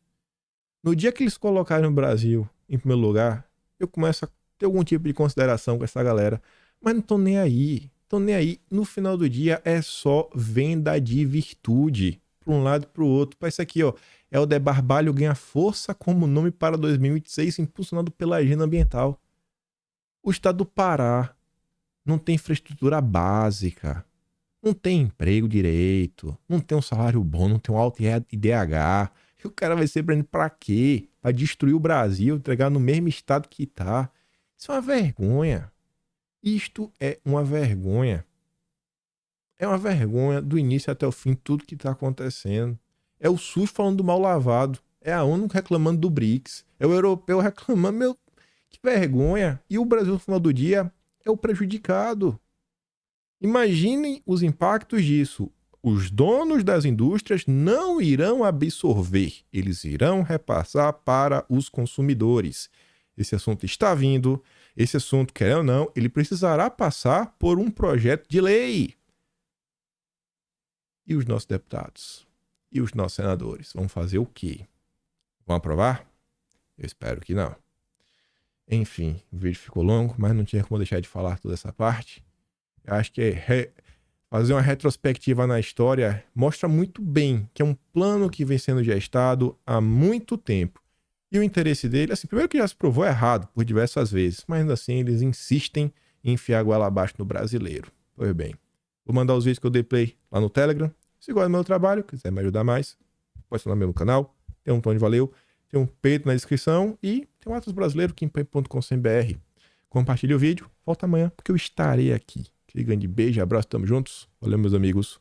No dia que eles colocarem o Brasil em primeiro lugar, eu começo a ter algum tipo de consideração com essa galera. Mas não tô nem aí. Tô nem aí. No final do dia, é só venda de virtude. Para um lado e para o outro. Para isso aqui, ó. Helder Barbalho ganha força como nome para 2026, impulsionado pela agenda ambiental. O estado do Pará não tem infraestrutura básica, não tem emprego direito, não tem um salário bom, não tem um alto IDH. E o cara vai ser preendido para quê? Para destruir o Brasil, entregar no mesmo estado que tá. Isso é uma vergonha. Isto é uma vergonha. É uma vergonha do início até o fim, tudo que tá acontecendo. É o SUS falando do mal lavado. É a ONU reclamando do BRICS. É o europeu reclamando. Meu, que vergonha. E o Brasil, no final do dia, é o prejudicado. Imaginem os impactos disso. Os donos das indústrias não irão absorver. Eles irão repassar para os consumidores. Esse assunto está vindo. Esse assunto, quer ou não, ele precisará passar por um projeto de lei. E os nossos deputados? E os nossos senadores? Vão fazer o quê? Vão aprovar? Eu espero que não. Enfim, o vídeo ficou longo, mas não tinha como deixar de falar toda essa parte. Eu acho que fazer uma retrospectiva na história mostra muito bem que é um plano que vem sendo gestado há muito tempo. E o interesse dele, assim, primeiro que já se provou errado por diversas vezes, mas ainda assim eles insistem em enfiar a goela abaixo no brasileiro. Pois bem, vou mandar os vídeos que eu dei play lá no Telegram. Se gosta do meu trabalho, quiser me ajudar mais, pode se no meu canal. Tem um tom de valeu, tem um peito na descrição e tem um Atos Brasileiro, kimpai.com.br. Compartilhe o vídeo, volta amanhã porque eu estarei aqui. Aquele grande beijo, abraço, tamo juntos. Valeu, meus amigos.